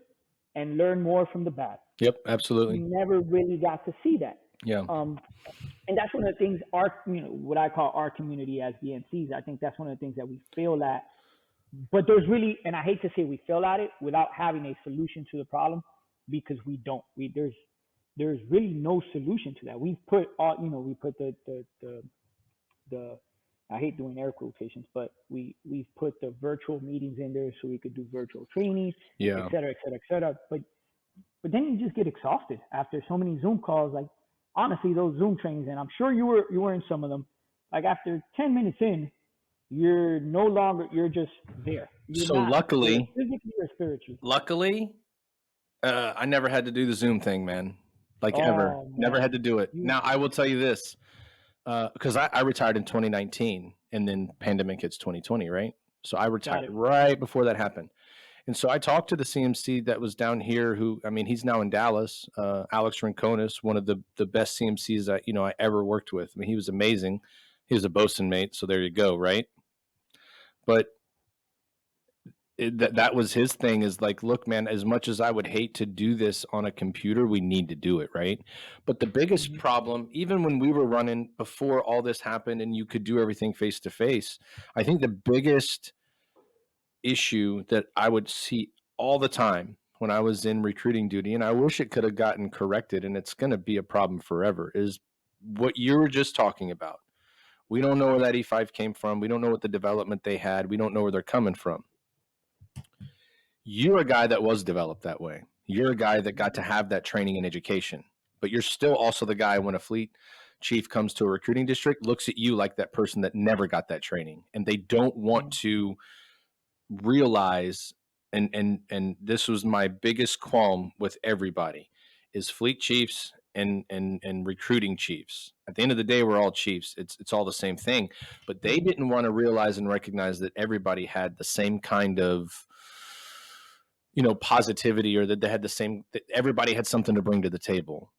and learn more from the bad.
Yep.
He
Absolutely.
never really got to see that.
Yeah.
Um, and that's one of the things what I call our community as DNCs. I think that's one of the things that we fail at. But there's really, and I hate to say we fail at it without having a solution to the problem, because we don't. There's really no solution to that. We've put we put the I hate doing air quotations, but we've put the virtual meetings in there so we could do virtual training, et
Yeah.
cetera, et cetera, et cetera. But then you just get exhausted after so many Zoom calls. Like, honestly, those Zoom trainings, and I'm sure you were in some of them. Like, after 10 minutes in, You're no longer. You're just there. You're
So
not there
luckily,
physically or spiritually.
luckily, I never had to do the Zoom thing, man. Like ever,
Oh
never had
man,
to do it.
you
Now I will tell you this, because I retired in 2019, and then pandemic hits 2020, right? So I retired
got it.
right before that happened. And so I talked to the CMC that was down here, who, I mean, he's now in Dallas, Alex Rinconis, one of the best CMCs I ever worked with. I mean, he was amazing. He was a bosun mate, so there you go, right? But that was his thing, is like, look, man, as much as I would hate to do this on a computer, we need to do it, right? But the biggest
Hmm.
problem, even when we were running before all this happened and you could do everything face to face, I think the biggest issue that I would see all the time when I was in recruiting duty, and I wish it could have gotten corrected, and it's going to be a problem forever, is what you were just talking about. We don't know where that E5 came from. We don't know what the development they had. We don't know where they're coming from. You're a guy that was developed that way. You're a guy that got to have that training and education, but you're still also the guy when a fleet chief comes to a recruiting district, looks at you like that person that never got that training, and they don't want to realize, and this was my biggest qualm with everybody, is fleet chiefs and recruiting chiefs. At the end of the day, we're all chiefs. It's all the same thing, but they
Hmm.
didn't want to realize and recognize that everybody had the same kind of, positivity, or that they had the same, that everybody had something to bring to the table.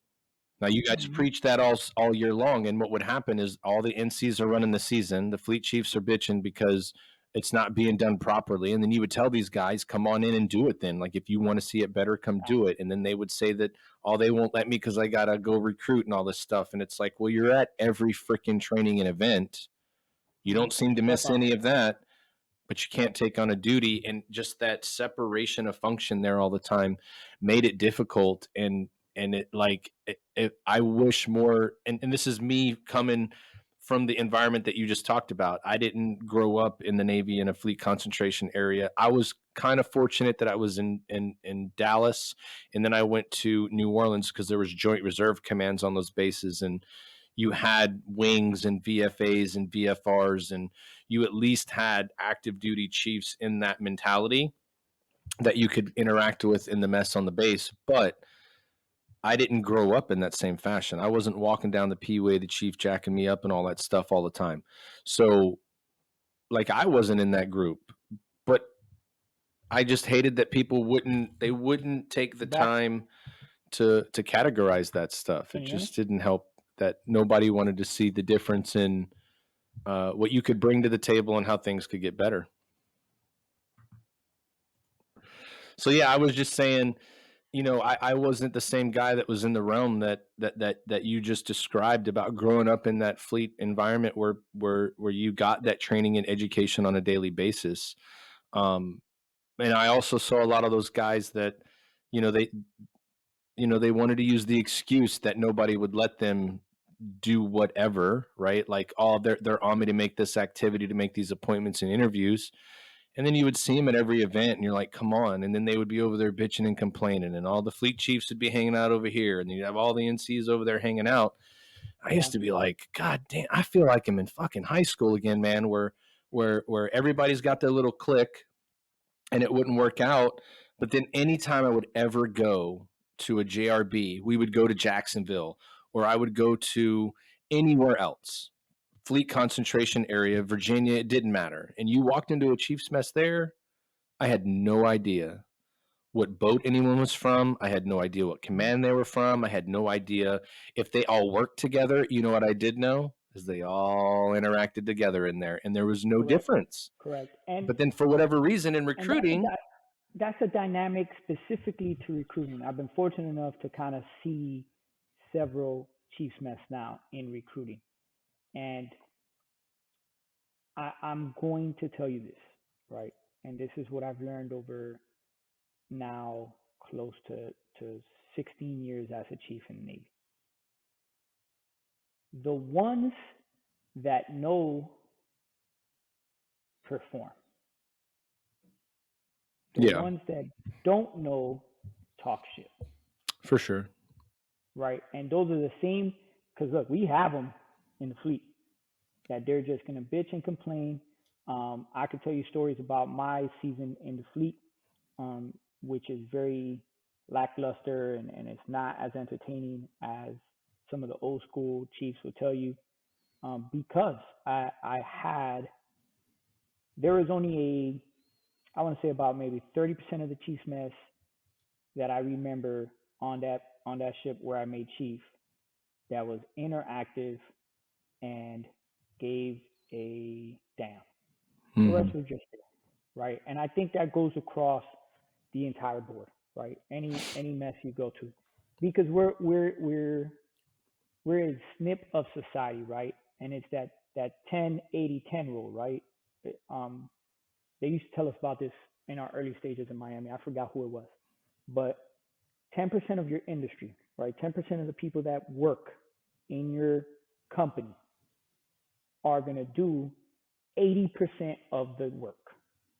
Now you guys
Hmm.
preach that all year long, and what would happen is all the NCs are running the season. The fleet chiefs are bitching because it's not being done properly, and then you would tell these guys, "Come on in and do it." Then, like, if you want to see it better, come do it. And then they would say that, "Oh, they won't let me because I gotta go recruit and all this stuff." And it's like, well, you're at every freaking training and event. You
Hmm.
don't seem to
Step
miss
up.
any of that, but you can't take on a duty, and just that separation of function there all the time made it difficult. And it, like, I wish more, and this is me coming from the environment that you just talked about. I didn't grow up in the Navy in a fleet concentration area. I was kind of fortunate that I was in Dallas, and then I went to New Orleans because there was joint reserve commands on those bases, and you had wings and VFAs and VFRs, and you at least had active duty chiefs in that mentality that you could interact with in the mess on the base. But I didn't grow up in that same fashion. I wasn't walking down the P-way, the chief jacking me up and all that stuff all the time. So, like, I wasn't in that group, but I just hated that people wouldn't take the
That's.
time to categorize that stuff.
Can
It
you hear me?
just didn't help that nobody wanted to see the difference in what you could bring to the table and how things could get better. So yeah, I was just saying, I wasn't the same guy that was in the realm that you just described, about growing up in that fleet environment where you got that training and education on a daily basis. Um, and I also saw a lot of those guys that, you know, they they wanted to use the excuse that nobody would let them do whatever, right? Like, oh, they're on me to make this activity, to make these appointments and interviews. And then you would see them at every event, and you're like, come on. And then they would be over there bitching and complaining, and all the fleet chiefs would be hanging out over here, and you'd have all the NCs over there hanging out. I
Yeah.
used to be like, God damn, I feel like I'm in fucking high school again, man, where everybody's got their little clique, and it wouldn't work out. But then anytime I would ever go to a JRB, we would go to Jacksonville, or I would go to anywhere else, fleet concentration area, Virginia, it didn't matter. And you walked into a Chiefs mess there, I had no idea what boat anyone was from. I had no idea what
Mhm.
command they were from. I had no idea if they all worked together. You know what I did know? Is they all interacted together in there, and there was no
Correct.
difference.
Correct. And
But then for whatever reason in
and that's a
recruiting,
that's a dynamic specifically to recruiting. I've been fortunate enough to kind of see several Chiefs mess now in recruiting, and I'm going to tell you this, right? And this is what I've learned over now close to 16 years as a chief in the Navy. The ones that know perform. The
yeah,
ones that don't know talk shit,
for sure.
right? And those are the same, because look, we have them in the fleet that they're just going to bitch and complain I could tell you stories about my season in the fleet, which is very lackluster and it's not as entertaining as some of the old school chiefs will tell you. Because I had, there was only I want to say about maybe 30% of the Chiefs mess that I remember on that ship where I made chief that was interactive and gave a damn. The rest
Hmm.
was just there, right? And I think that goes across the entire board, right? Any mess you go to, because we're a snip of society, right? And it's that 10-80-10 rule, right? Um, they used to tell us about this in our early stages in Miami. I forgot who it was, but 10% of your industry, right? 10% of the people that work in your company are going to do 80% of the work.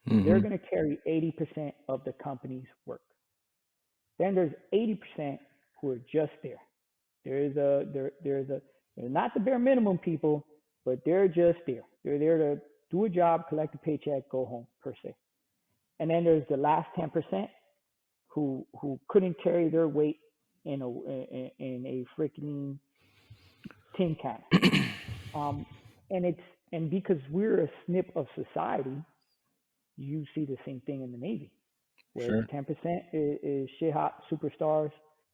They're
Hmm.
going to carry 80% of the company's work. Then there's 80% who are just there. They're not the bare minimum people, but they're just there. They're there to do a job, collect a paycheck, go home per se. And then there's the last 10% who couldn't carry their weight in a freaking tin can. Um, and it's and because we're a snip of society, you see the same thing in the Navy, where
Sure.
10% is shit hot superstars.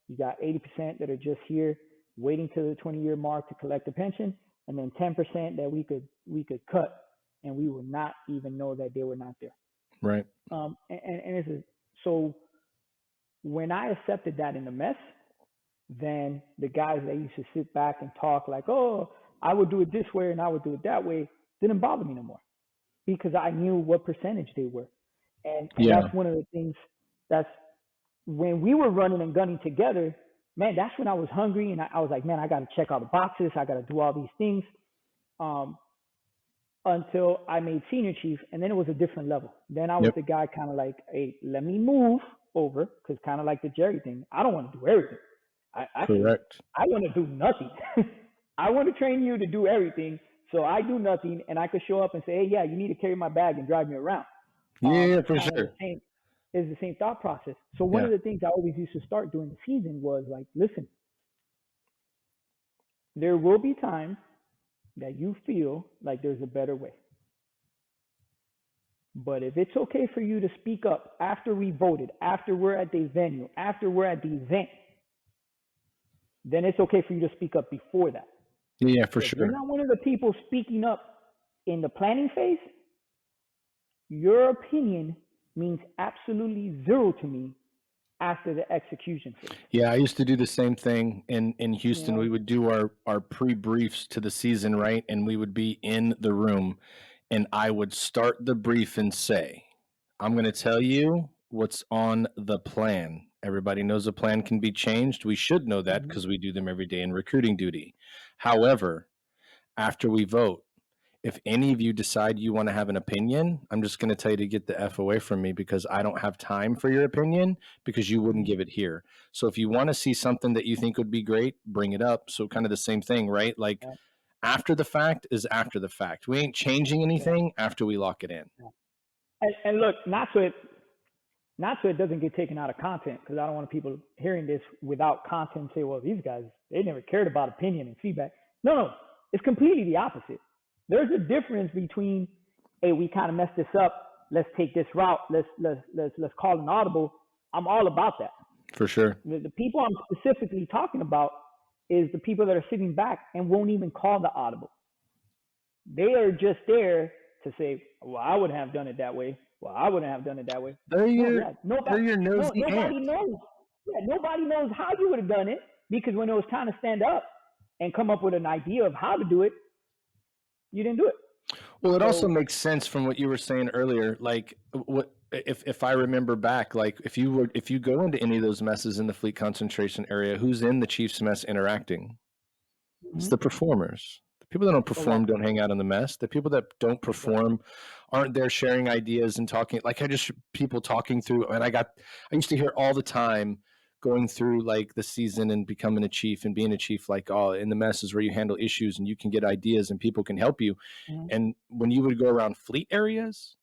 You got 80% that are just here waiting to the 20-year mark to collect a pension, and then 10% that we could cut and we would not even know that they were not there.
Right.
And it's so when I accepted that in the mess, then the guys that used to sit back and talk like, oh, I would do it this way and I would do it that way, didn't bother me no more because I knew what percentage they were. And that's
Yeah.
one of the things that's when we were running and gunning together, man, that's when I was hungry and I was like, man, I got to check all the boxes. I got to do all these things. Um, until I made senior chief, and then it was a different level. Then I was
Yep.
the guy kind of like, hey, let me move over, because kind of like the Jerry thing. I don't want to do everything. Actually,
Correct.
I want to do nothing. I want to train you to do everything, so I do nothing, and I could show up and say, hey, yeah, you need to carry my bag and drive me around.
Yeah,
It's
for
kind of the
sure.
same. Is the same thought process. So one
Yeah.
of the things I always used to start during the season was like, listen, there will be times that you feel like there's a better way. But if it's okay for you to speak up after we voted, after we're at the venue, after we're at the event, then it's okay for you to speak up before that.
Yeah, for
If you're
sure.
not one of the people speaking up in the planning phase, your opinion means absolutely zero to me after the execution phase.
Yeah, I used to do the same thing in
You
Houston. We
know?
would do our pre-briefs to the season, right? And we would be in the room and I would start the brief and say, I'm going to tell you what's on the plan. Everybody knows a plan can be changed. We should know that
Mm-hmm.
because we do them every day in recruiting duty. However, after we vote, if any of you decide you want to have an opinion, I'm just going to tell you to get the F away from me because I don't have time for your opinion because you wouldn't
Mm-hmm.
give it here. So if you want to see something that you think would be great, bring it up. So kind of the same thing, right? Like
Yeah,
after the fact is after the fact. We ain't changing
yeah,
anything after we lock it in.
yeah. And look, not so it doesn't get taken out of content, because I don't want people hearing this without content say, well, these guys, they never cared about opinion and feedback. No, no, it's completely the opposite. There's a difference between, hey, we kind of messed this up. Let's take this route. Let's call an audible. I'm all about that.
For sure.
The people I'm specifically talking about is the people that are sitting back and won't even call the audible. They are just there to say, well, I wouldn't have done it that way. Well, I wouldn't have done it that way.
They're
No,
your
yeah,
they're
nobody,
your
no,
nosy
nobody
ants.
knows. Yeah, nobody knows how you would have done it, because when it was time to stand up and come up with an idea of how to do it, you didn't do it.
Well, it also
So,
makes sense from what you were saying earlier. Like, what if I remember back? Like, if you go into any of those messes in the fleet concentration area, who's in the Chiefs mess interacting? It's
mm-hmm,
the performers. The people that don't perform
correct,
don't hang out in the mess. The people that don't
correct.
perform aren't there sharing ideas and talking. Like I just people talking through. And I used to hear all the time going through like the season and becoming a chief and being a chief, like, oh, in the mess is where you handle issues and you can get ideas and people can help you.
Mm-hmm.
And when you would go around fleet areas,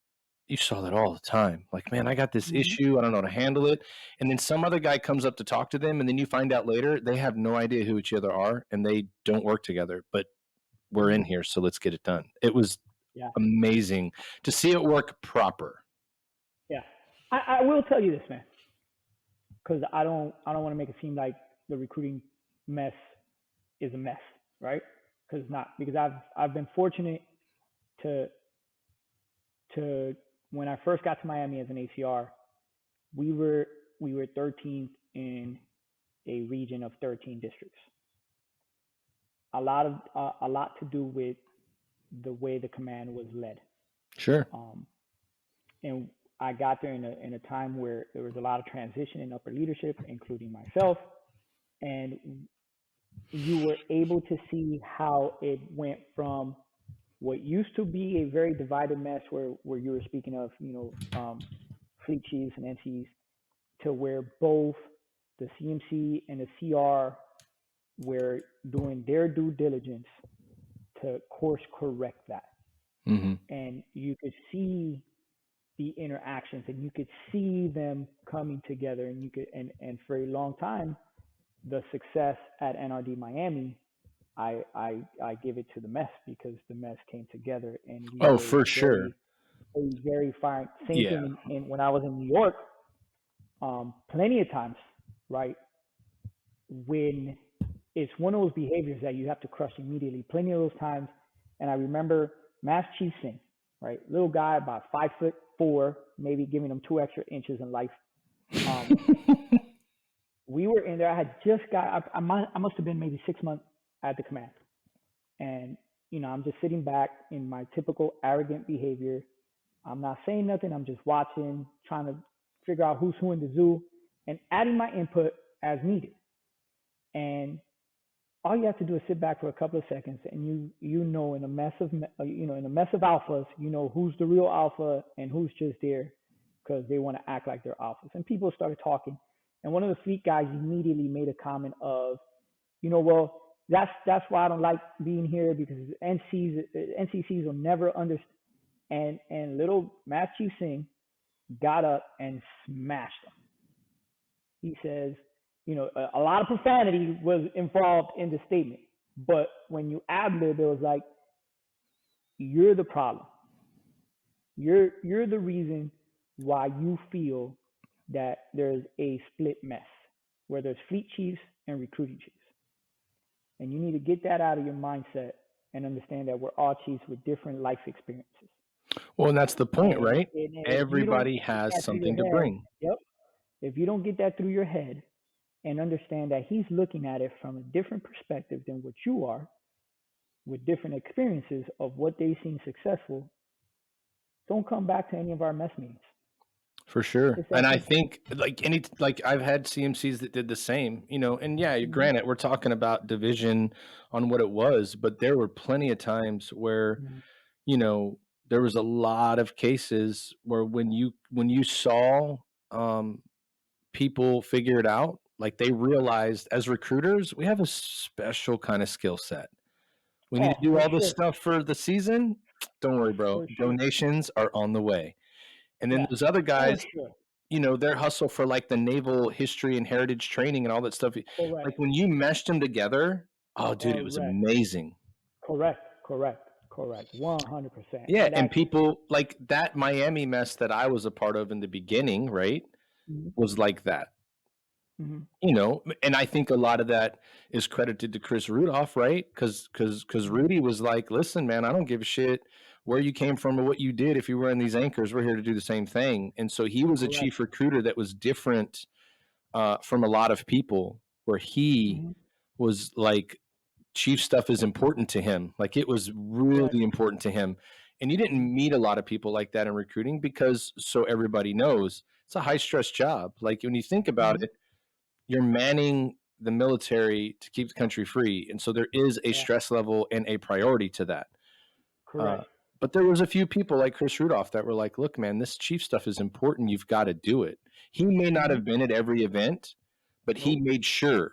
you saw that all the time. Like, man, I got this
Mm-hmm.
issue. I don't know how to handle it. And then some other guy comes up to talk to them. And then you find out later they have no idea who each other are and they don't work together. But we're
Mm-hmm.
in here, so let's get it done. It was
Yeah.
amazing to see it work proper.
Yeah. I will tell you this, man, because I don't want to make it seem like the recruiting mess is a mess, right? Because it's not. Because I've been fortunate to to when I first got to Miami as an ACR, we were 13th in a region of 13 districts. A lot to do with the way the command was led.
Sure.
Um, and I got there in a time where there was a lot of transition in upper leadership, including myself, and you were able to see how it went from what used to be a very divided mess, where you were speaking of, fleet chiefs and NCs, to where both the CMC and the CR were doing their due diligence to course correct that.
Mm-hmm.
And you could see the interactions and you could see them coming together, and and for a long time the success at NRD Miami, I give it to the mess, because the mess came together and we
Oh,
were
for sure.
a very fine. Same
Yeah.
thing in when I was in New York. Plenty of times, right? When it's one of those behaviors that you have to crush immediately. Plenty of those times, and I remember Mass Chief Singh, right? Little guy, about 5'4", maybe giving him 2 extra inches in life. We were in there. I had just got. I must have been maybe 6 months at the command, and I'm just sitting back in my typical arrogant behavior. I'm not saying nothing. I'm just watching, trying to figure out who's who in the zoo, and adding my input as needed. And all you have to do is sit back for a couple of seconds, and in a mess of in a mess of alphas, who's the real alpha and who's just there because they want to act like they're alphas. And people started talking, and one of the fleet guys immediately made a comment of, well, that's why I don't like being here, because NCCs will never understand. And little Matt Chief Singh got up and smashed him. He says, a lot of profanity was involved in the statement, but when you ad-lib, it was like, you're the problem. You're the reason why you feel that there's a split mess where there's fleet chiefs and recruiting chiefs. And you need to get that out of your mindset and understand that we're all chiefs with different life experiences.
Well, and that's the point,
And,
right?
and if you don't
Everybody
get
has
that through your
something to
head,
bring.
yep. If you don't get that through your head and understand that he's looking at it from a different perspective than what you are, with different experiences of what they've seen successful, don't come back to any of our mess meetings.
For sure.
It's
And
that
I
simple.
think like I've had CMCs that did the same, and yeah,
Mm-hmm.
granted, we're talking about division on what it was, but there were plenty of times where,
Mm-hmm.
you know, there was a lot of cases where when you saw um people figure it out, like they realized as recruiters, we have a special kind of skill set. We need
Oh,
to do
for
all this
sure.
stuff for the season. Don't worry, bro.
For sure.
Donations are on the way. And then
Yeah,
those other
for
guys,
sure.
their hustle for like the naval history and heritage training and all that stuff.
Correct.
Like when you meshed them together, oh, dude, it was
Correct.
amazing.
Correct. Correct. Correct. 100%.
Yeah,
And
and
that's.
people like that Miami mess that I was a part of in the beginning, right,
Mm-hmm.
was like that.
Mm-hmm.
And I think a lot of that is credited to Chris Rudolph, right? Because
Mm-hmm.
Rudy was like, "Listen, man, I don't give a shit where you came from or what you did. If you were in these anchors, we're here to do the same thing." And so he was a
Correct.
chief recruiter that was different from a lot of people, where he
Mm-hmm.
was like, chief stuff is important to him. Like it was
Correct.
really important to him. And you
Mm-hmm.
didn't meet a lot of people like that in recruiting because, so everybody knows, it's a high stress job. Like when you think about
Mm-hmm.
it, you're manning the military to keep the country free. And so there is a
Yeah.
stress level and a priority to that. Uh,
Correct.
but there was a few people like Chris Rudolph that were like, look, man, this chief stuff is important. You've got to do it. He may not
Mm-hmm.
have been at every event, but he made sure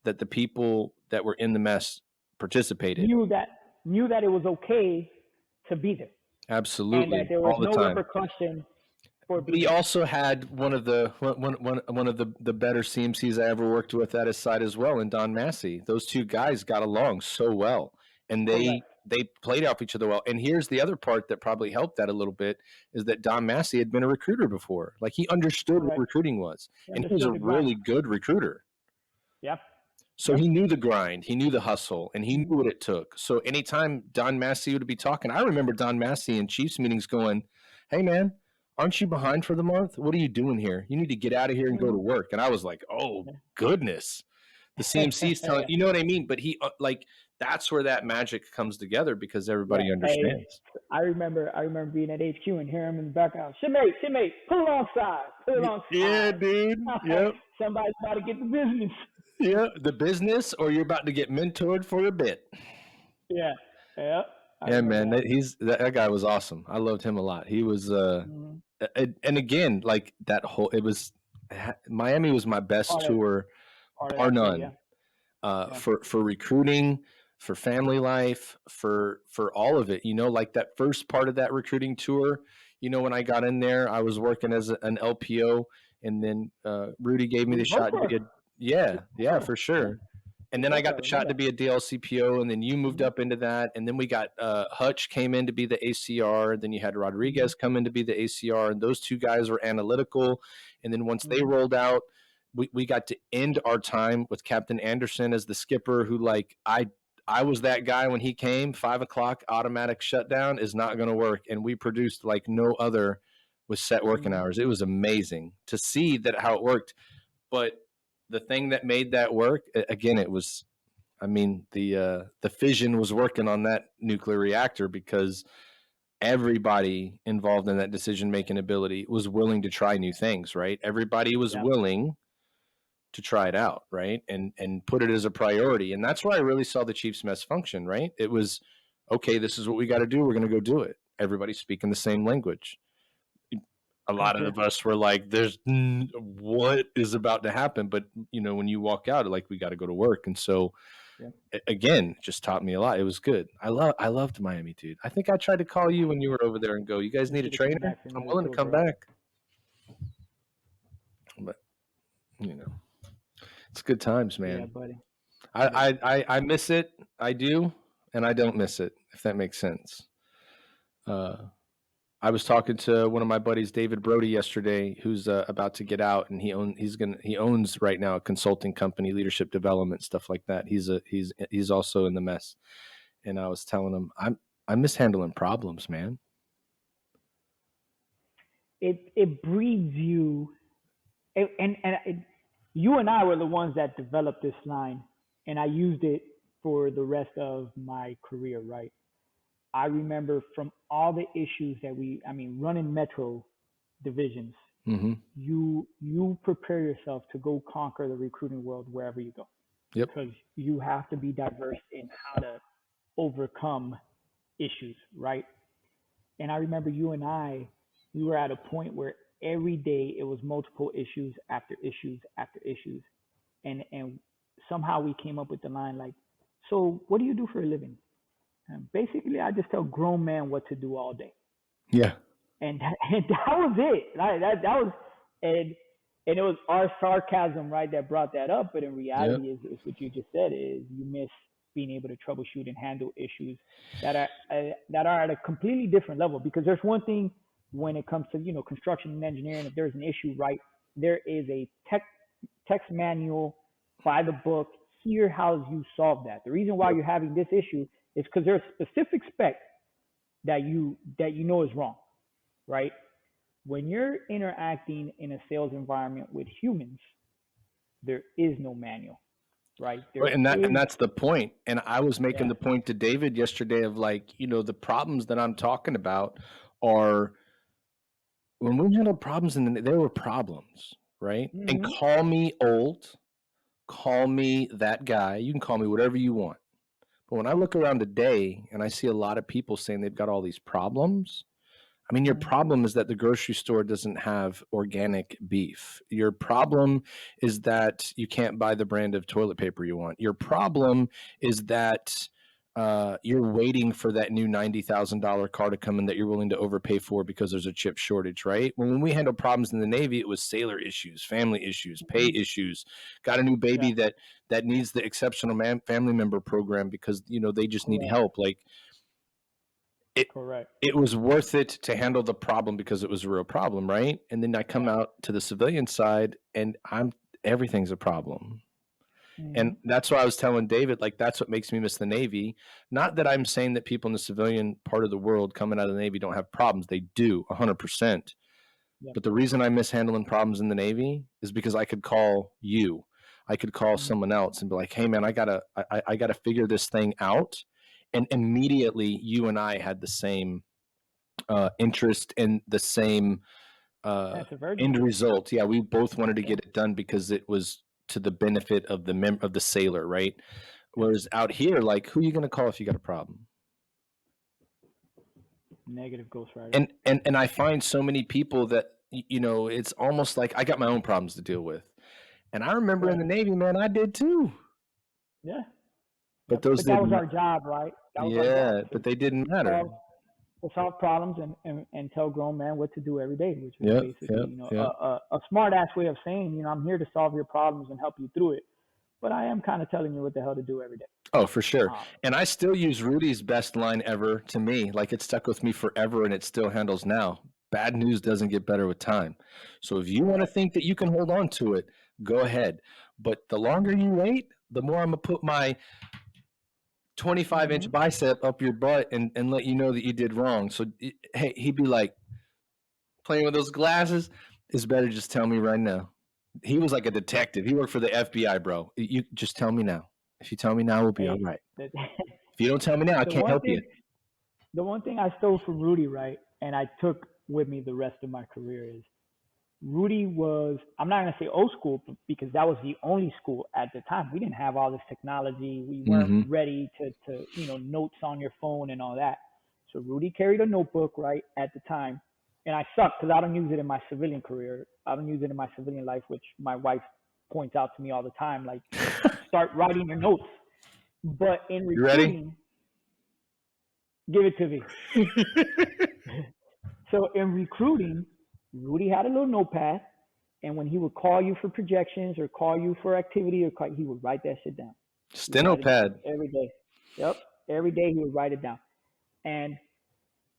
that the people that were in the mess participated.
Knew that it was okay to be there, and that
Absolutely,
there was
all the
no
time.
repercussion for
But he
being there.
also had one of the better CMCs I ever worked with at his side as well, in Don Massey. Those two guys got along so well, and
Correct.
they played off each other well. And here's the other part that probably helped that a little bit is that Don Massey had been a recruiter before. Like, he understood what
Correct.
recruiting was,
He
and he was a
understood the grind.
really good recruiter.
Yep.
So
Yep.
he knew the grind, he knew the hustle, and he knew
Mm-hmm.
what it took. So anytime Don Massey would be talking, I remember Don Massey in Chiefs meetings going, "Hey man, aren't you behind for the month? What are you doing here? You need to get out of here and go to work." And I was like, "Oh goodness." The CMC's telling, you know what I mean? But he like, that's where that magic comes together, because
Yeah.
everybody
Hey,
understands.
I remember being at HQ and hearing him in the background. Shimei, pull alongside.
Yeah, dude. Yep.
Somebody's about to get the business.
Yeah. The business, or you're about to get mentored for a bit.
Yeah. Yeah. I
Yeah,
remember
man,
that.
that guy was awesome. I loved him a lot. He was
Mm-hmm.
and again, like, that whole, it was, Miami was my best
Part of
tour,
part of
bar
that too. Yeah.
none.
Yeah.
For recruiting, for family life, for all of it. Like that first part of that recruiting tour. When I got in there, I was working as an LPO, and then Rudy gave me
We
the
both
shot to
were.
be a, yeah, for
Yeah.
sure. And
We
then I
both
got
were. I
the shot
remember
to be a DLCPO, and then you moved
that.
up into that, and then we got Hutch came in to be the ACR, and then you had
Mm-hmm.
Rodriguez come in to be the ACR, and those two guys were analytical. And then once they
Mm-hmm.
rolled out, we got to end our time with Captain Anderson as the skipper, who, like, I was that guy when he came. 5 o'clock automatic shutdown is not going to work, and we produced like no other with set working
Mm-hmm.
hours. It was amazing to see that how it worked. But the thing that made that work, again, it was, I mean, the fission was working on that nuclear reactor, because everybody involved in that decision making ability was willing to try new things, right? Everybody was
Yeah.
willing to try it out, right? And put it as a priority. And that's where I really saw the Chiefs mess function, right? It was, okay, this is what we got to do. We're going to go do it. Everybody's speaking the same language. A lot
Gotcha.
of us were like, "There's what is about to happen?" But when you walk out, like, we got to go to work, and so
Yeah.
again, it just taught me a lot. It was good. I loved Miami, dude. I think I tried to call you when you were over there and go, "You guys
You
need a
should have came
trainer?
back for
I'm
another
willing to
tour,
come
bro.
back." But you know, it's good times,
Yeah,
man.
buddy. Yeah.
I miss it. I do, and I don't miss it, if that makes sense. I was talking to one of my buddies, David Brody, yesterday, who's about to get out, and he owns right now a consulting company, leadership development, stuff like that. He's also in the mess, and I was telling him, I miss handling problems, man.
It breeds you, you and I were the ones that developed this line, and I used it for the rest of my career. Right. I remember from all the issues that running metro divisions,
Mm-hmm.
you prepare yourself to go conquer the recruiting world wherever you go,
Yep.
because you have to be diverse in how to overcome issues, right? And I remember you and I, we were at a point where every day it was multiple issues after issues after issues, and somehow we came up with the line like, so what do you do for a living? And basically, I just tell grown men what to do all day,
Yeah.
and that was it. Like that was, and and it was our sarcasm, right, that brought that up. But in
Yep.
reality, is what you just said, is you miss being able to troubleshoot and handle issues that are at a completely different level. Because there's one thing when it comes to construction and engineering. If there's an issue, right, there is a text manual by the book. Here, how you solve that. The reason why
Yep.
you're having this issue is because there's specific spec that you know is wrong, right? When you're interacting in a sales environment with humans, there is no manual, right?
Right,
There
and
is,
that's the point. And I was making
yeah.
the point to David yesterday of, like, the problems that I'm talking about are, when we handle problems, and there were problems, right? And
Mm-hmm.
call me old, call me that guy. You can call me whatever you want. But when I look around today and I see a lot of people saying they've got all these problems, I mean, your problem is that the grocery store doesn't have organic beef. Your problem is that you can't buy the brand of toilet paper you want. Your problem is that you're waiting for that new $90,000 car to come in that you're willing to overpay for because there's a chip shortage, right? When we handled problems in the Navy, it was sailor issues, family issues, pay issues. Got a new baby that needs the exceptional family member program because they just need help. Like it was worth it to handle the problem because it was a real problem, right? And then I come out to the civilian side and everything's a problem. And that's why I was telling David, like, that's what makes me miss the Navy. Not that I'm saying that people in the civilian part of the world coming out of the Navy don't have problems. They do, 100%. But the reason I miss handling problems in the Navy is because I could call you. I could call someone else and be like, hey, man, I gotta figure this thing out. And immediately you and I had the same interest and the same end result. Yeah, we both wanted to get it done because it was to the benefit of the sailor, right? Whereas out here, like, who are you going to call if you got a problem?
Negative ghostwriter.
And I find so many people that it's almost like I got my own problems to deal with. And I remember in the Navy, man, I did too.
Yeah.
But
that was our job, right?
But they didn't matter.
To solve problems and tell grown men what to do every day, which is basically a smart ass way of saying, I'm here to solve your problems and help you through it. But I am kind of telling you what the hell to do every day.
Oh, for sure. And I still use Rudy's best line ever to me. Like, it stuck with me forever and it still handles now. Bad news doesn't get better with time. So if you want to think that you can hold on to it, go ahead. But the longer you wait, the more I'm going to put my 25-inch bicep up your butt and let you know that you did wrong. So, hey, he'd be like, playing with those glasses, it's better just tell me right now. He was like a detective. He worked for the FBI, bro. You just tell me now. If you tell me now, we'll be all right. If you don't tell me now, I can't help you.
The one thing I stole from Rudy, right, and I took with me the rest of my career is Rudy was, I'm not going to say old school because that was the only school at the time. We didn't have all this technology. We weren't ready to notes on your phone and all that. So Rudy carried a notebook, right, at the time. And I suck because I don't use it in my civilian career. I don't use it in my civilian life, which my wife points out to me all the time. Like, start writing your notes. But in recruiting, give it to me. So in recruiting, Rudy had a little notepad, and when he would call you for projections or call you for activity, he would write that shit down.
Stenopad.
Every day. Yep. Every day he would write it down. And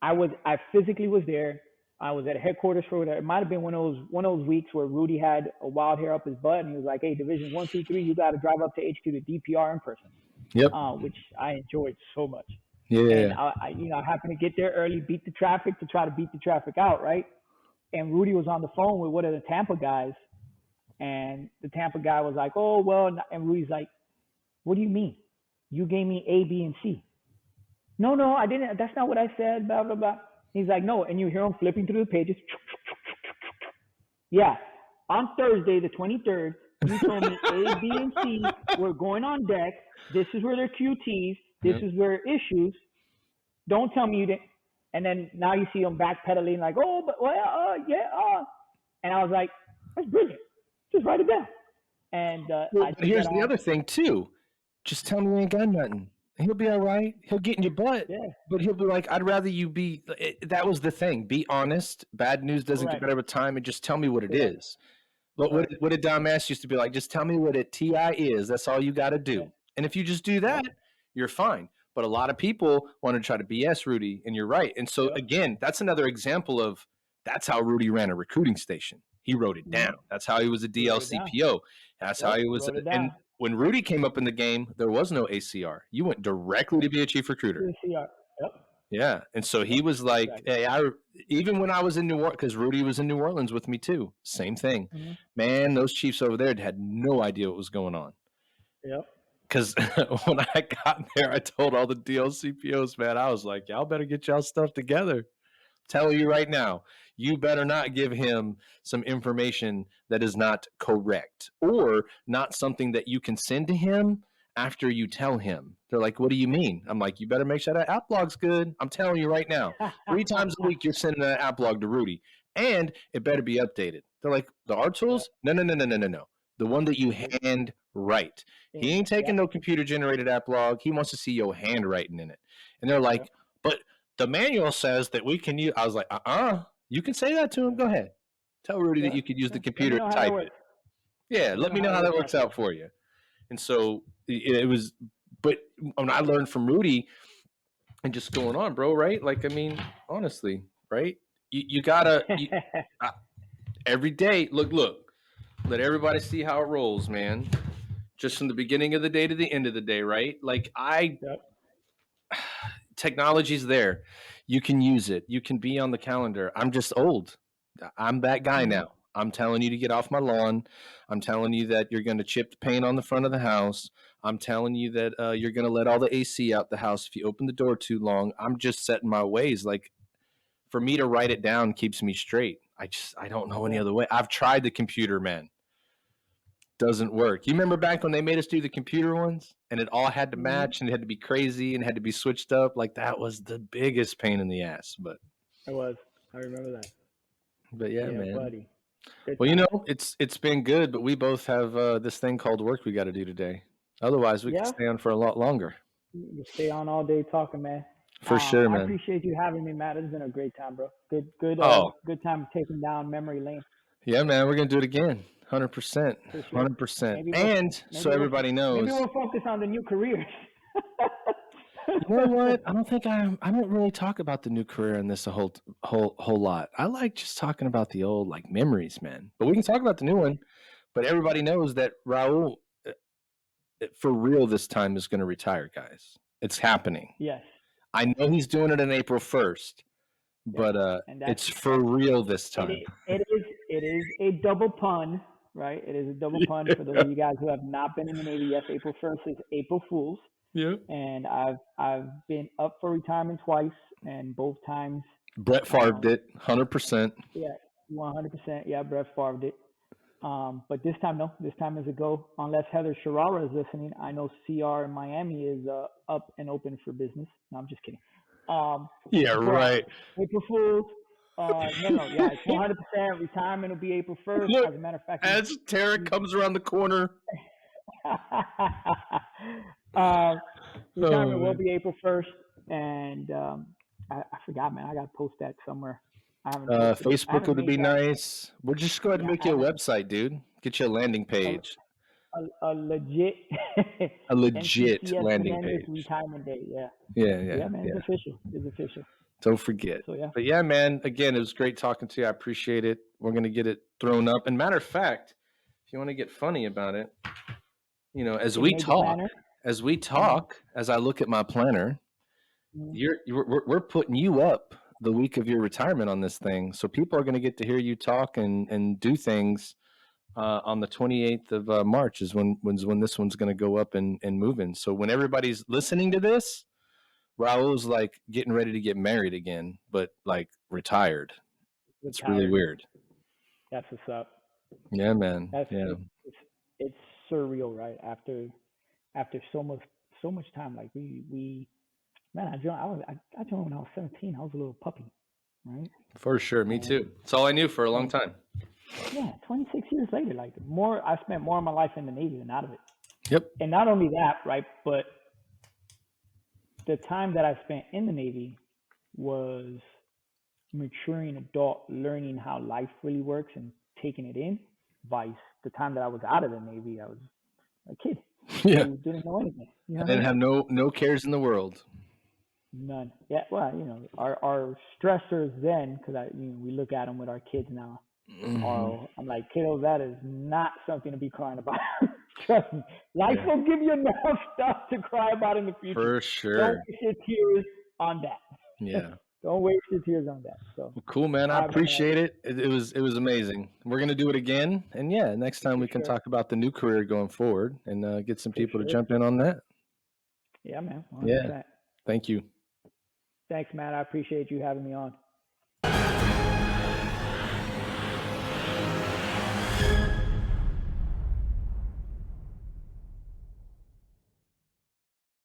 I physically was there. I was at headquarters for it. It might have been one of those weeks where Rudy had a wild hair up his butt, and he was like, "Hey, Division 1, 2, 3, you got to drive up to HQ to DPR in person."
Yep.
Which I enjoyed so much.
Yeah.
And I happened to get there early, beat the traffic to try to beat the traffic out, right? And Rudy was on the phone with one of the Tampa guys, and the Tampa guy was like, "Oh, well," and Rudy's like, "What do you mean? You gave me A, B, and C." No, I didn't. That's not what I said, blah, blah, blah. He's like, "No," and you hear him flipping through the pages. Yeah, on Thursday, the 23rd, you told me A, B, and C were going on deck. This is where they're QTs. This is where issues. Don't tell me you didn't. And then now you see him backpedaling like, "Oh, but well, yeah." And I was like, "That's brilliant. Just write it down." And
here's the other thing too. Just tell me you ain't got nothing. He'll be all right. He'll get in your butt.
Yeah.
But he'll be like, I'd rather you be. That was the thing. Be honest. Bad news doesn't get better with time, and just tell me what it is. But what did Don Mass used to be like? Just tell me what a TI is. That's all you got to do. Yeah. And if you just do that, you're fine. But a lot of people want to try to BS Rudy, and you're right. And so, again, that's another example of that's how Rudy ran a recruiting station. He wrote it down. That's how he was a DLCPO. That's how he was. And when Rudy came up in the game, there was no ACR. You went directly to be a chief recruiter.
ACR. Yep.
Yeah. And so he was like, hey, even when I was in New Orleans, because Rudy was in New Orleans with me too, same thing. Man, those chiefs over there had no idea what was going on.
Yep.
Because when I got there, I told all the DLCPOs, man, I was like, y'all better get y'all stuff together. Tell you right now, you better not give him some information that is not correct or not something that you can send to him after you tell him. They're like, what do you mean? I'm like, you better make sure that app log's good. I'm telling you right now. 3 times a week, you're sending that app log to Rudy, and it better be updated. They're like, the art
Yeah.
tools? No, no, no, no, no, no, no. The one that you
Nope.
hand write. He ain't
Yep.
taking no computer generated app log. He wants to see your handwriting in it. And they're
Yep.
like, but the manual says that we can use. I was like, you can say that to him.
Yep.
Go ahead. Tell Rudy that
Yeah.
you could use
Yeah.
the
Let me
computer
know
to
how that
type it.
works.
Yeah,
Let me
let
know
me
how
know
that
how that
works
works
out
out for you. And so it was, but when I learned from Rudy and just going on, bro, right? Like, I mean, honestly, right? You gotta,
for you.
every day, look, let everybody see how it rolls, man. Just from the beginning of the day to the end of the day, right? Like,
Yep.
technology's there. You can use it. You can be on the calendar. I'm just old. I'm that guy
Mhm.
now. I'm telling you to get off my lawn. I'm telling you that you're going to chip the paint on the front of the house. I'm telling you that you're going to let all the AC out the house if you open the door too long. I'm just setting my ways. Like, for me to write it down keeps me straight. I don't know any
Yeah.
other way. I've tried the computer, man. Doesn't work. You remember back when they made us do the computer ones and it all had to
Mhm.
match and it had to be crazy and had to be switched up? Like, that was the biggest pain in the ass.
It was. I remember that.
But yeah,
Yeah,
man.
buddy. Good
Well,
times.
it's been good, but we both have this thing called work we got to do today. Otherwise, we could
Yeah.
stay on for a lot longer.
You stay on all day talking, man.
For sure,
I
man.
appreciate you having me, Matt. It's been a great time, bro.
Oh,
Good time taking down memory lane
yeah, man. We're gonna do it again. 100%.
for sure.
100%.
Maybe we'll,
And so
maybe we'll,
everybody knows.
focus on the new careers.
You know what? I don't think I don't really talk about the new career in this a whole lot. I like just talking about the old like memories, man. But we can talk about the new one. But everybody knows that Raul, for real, this time is going to retire, guys. It's happening.
Yes.
I know he's doing it on April 1st,
Yep.
but
And
it's for real this time.
it is a double pun, right? It is a double pun for those of you guys who have not been in the Navy. Yes, April 1st is April Fools,
Yeah.
and I've been up for retirement twice, and both times,
Brett Favre
um,
did 100%.
yeah, 100%. Yeah, Brett Favre did. But this time, no. This time is a go. Unless Heather Sharara is listening, I know CR in Miami is up and open for business. No, I'm just kidding.
Yeah,
But
right.
April Fools, no, yeah, it's 100%. Retirement will be April 1st.
Look,
As a matter of fact,
as Tara comes around the corner.
uh,
Oh,
retirement will
man.
be April 1st. And I forgot, man. I got to post that somewhere. I haven't posted it. I
Facebook
haven't
would be
made that.
nice. We'll just go ahead and
Yeah,
make
I
you a
haven't.
website, dude. Get you a landing page,
A legit
a legit
NCCS
landing
Menendez
page.
retirement day. Yeah.
Yeah, yeah,
Yeah, man. It's
yeah.
official. It's official.
Don't forget.
So, yeah.
But yeah, man, again, it was great talking to you. I appreciate it. We're going to get it thrown up. And matter of fact, if you want to get funny about it, as
Get it
we
made to
talk,
planner. Mm-hmm.
as I look at my planner,
Mm-hmm.
we're putting you up the week of your retirement on this thing. So people are going to get to hear you talk and do things on the 28th of March is when this one's going to go up and moving. So when everybody's listening to this, Raul's like getting ready to get married again, but like retired. It's really
Retired.
weird.
That's what's up.
Yeah, man.
That's
Yeah,
it's surreal, right? After so much time, like we man, I joined when I was 17. I was a little puppy, right?
for sure. Me
And
too. It's all I knew for a long
and
time.
yeah, 26 years later, like I spent more of my life in the Navy than out of it.
Yep.
And not only that, right, but the time that I spent in the Navy was maturing adult, learning how life really works and taking it in. Vice the time that I was out of the Navy, I was a kid
Yeah.
who didn't know anything. You know
I
what I
didn't
mean?
have no cares in the world.
None. Yeah. Well, our stressors then, because we look at them with our kids now.
Hmm.
Are I'm like, kiddo, that is not something to be crying about. Trust me, life
Yeah,
will give you enough stuff to cry about in the future.
for
Don't
sure.
waste your tears on that.
Yeah.
Don't waste your tears on that. So,
Well, cool, man. I
all right, my man,
appreciate it. It was amazing. We're gonna do it again, and yeah, next time
for
we can
sure,
talk about the new career going forward and get some
for
people to
sure.
jump in on that.
Yeah, man,
Yeah.
100%.
Thank you.
Thanks, Matt. I appreciate you having me on.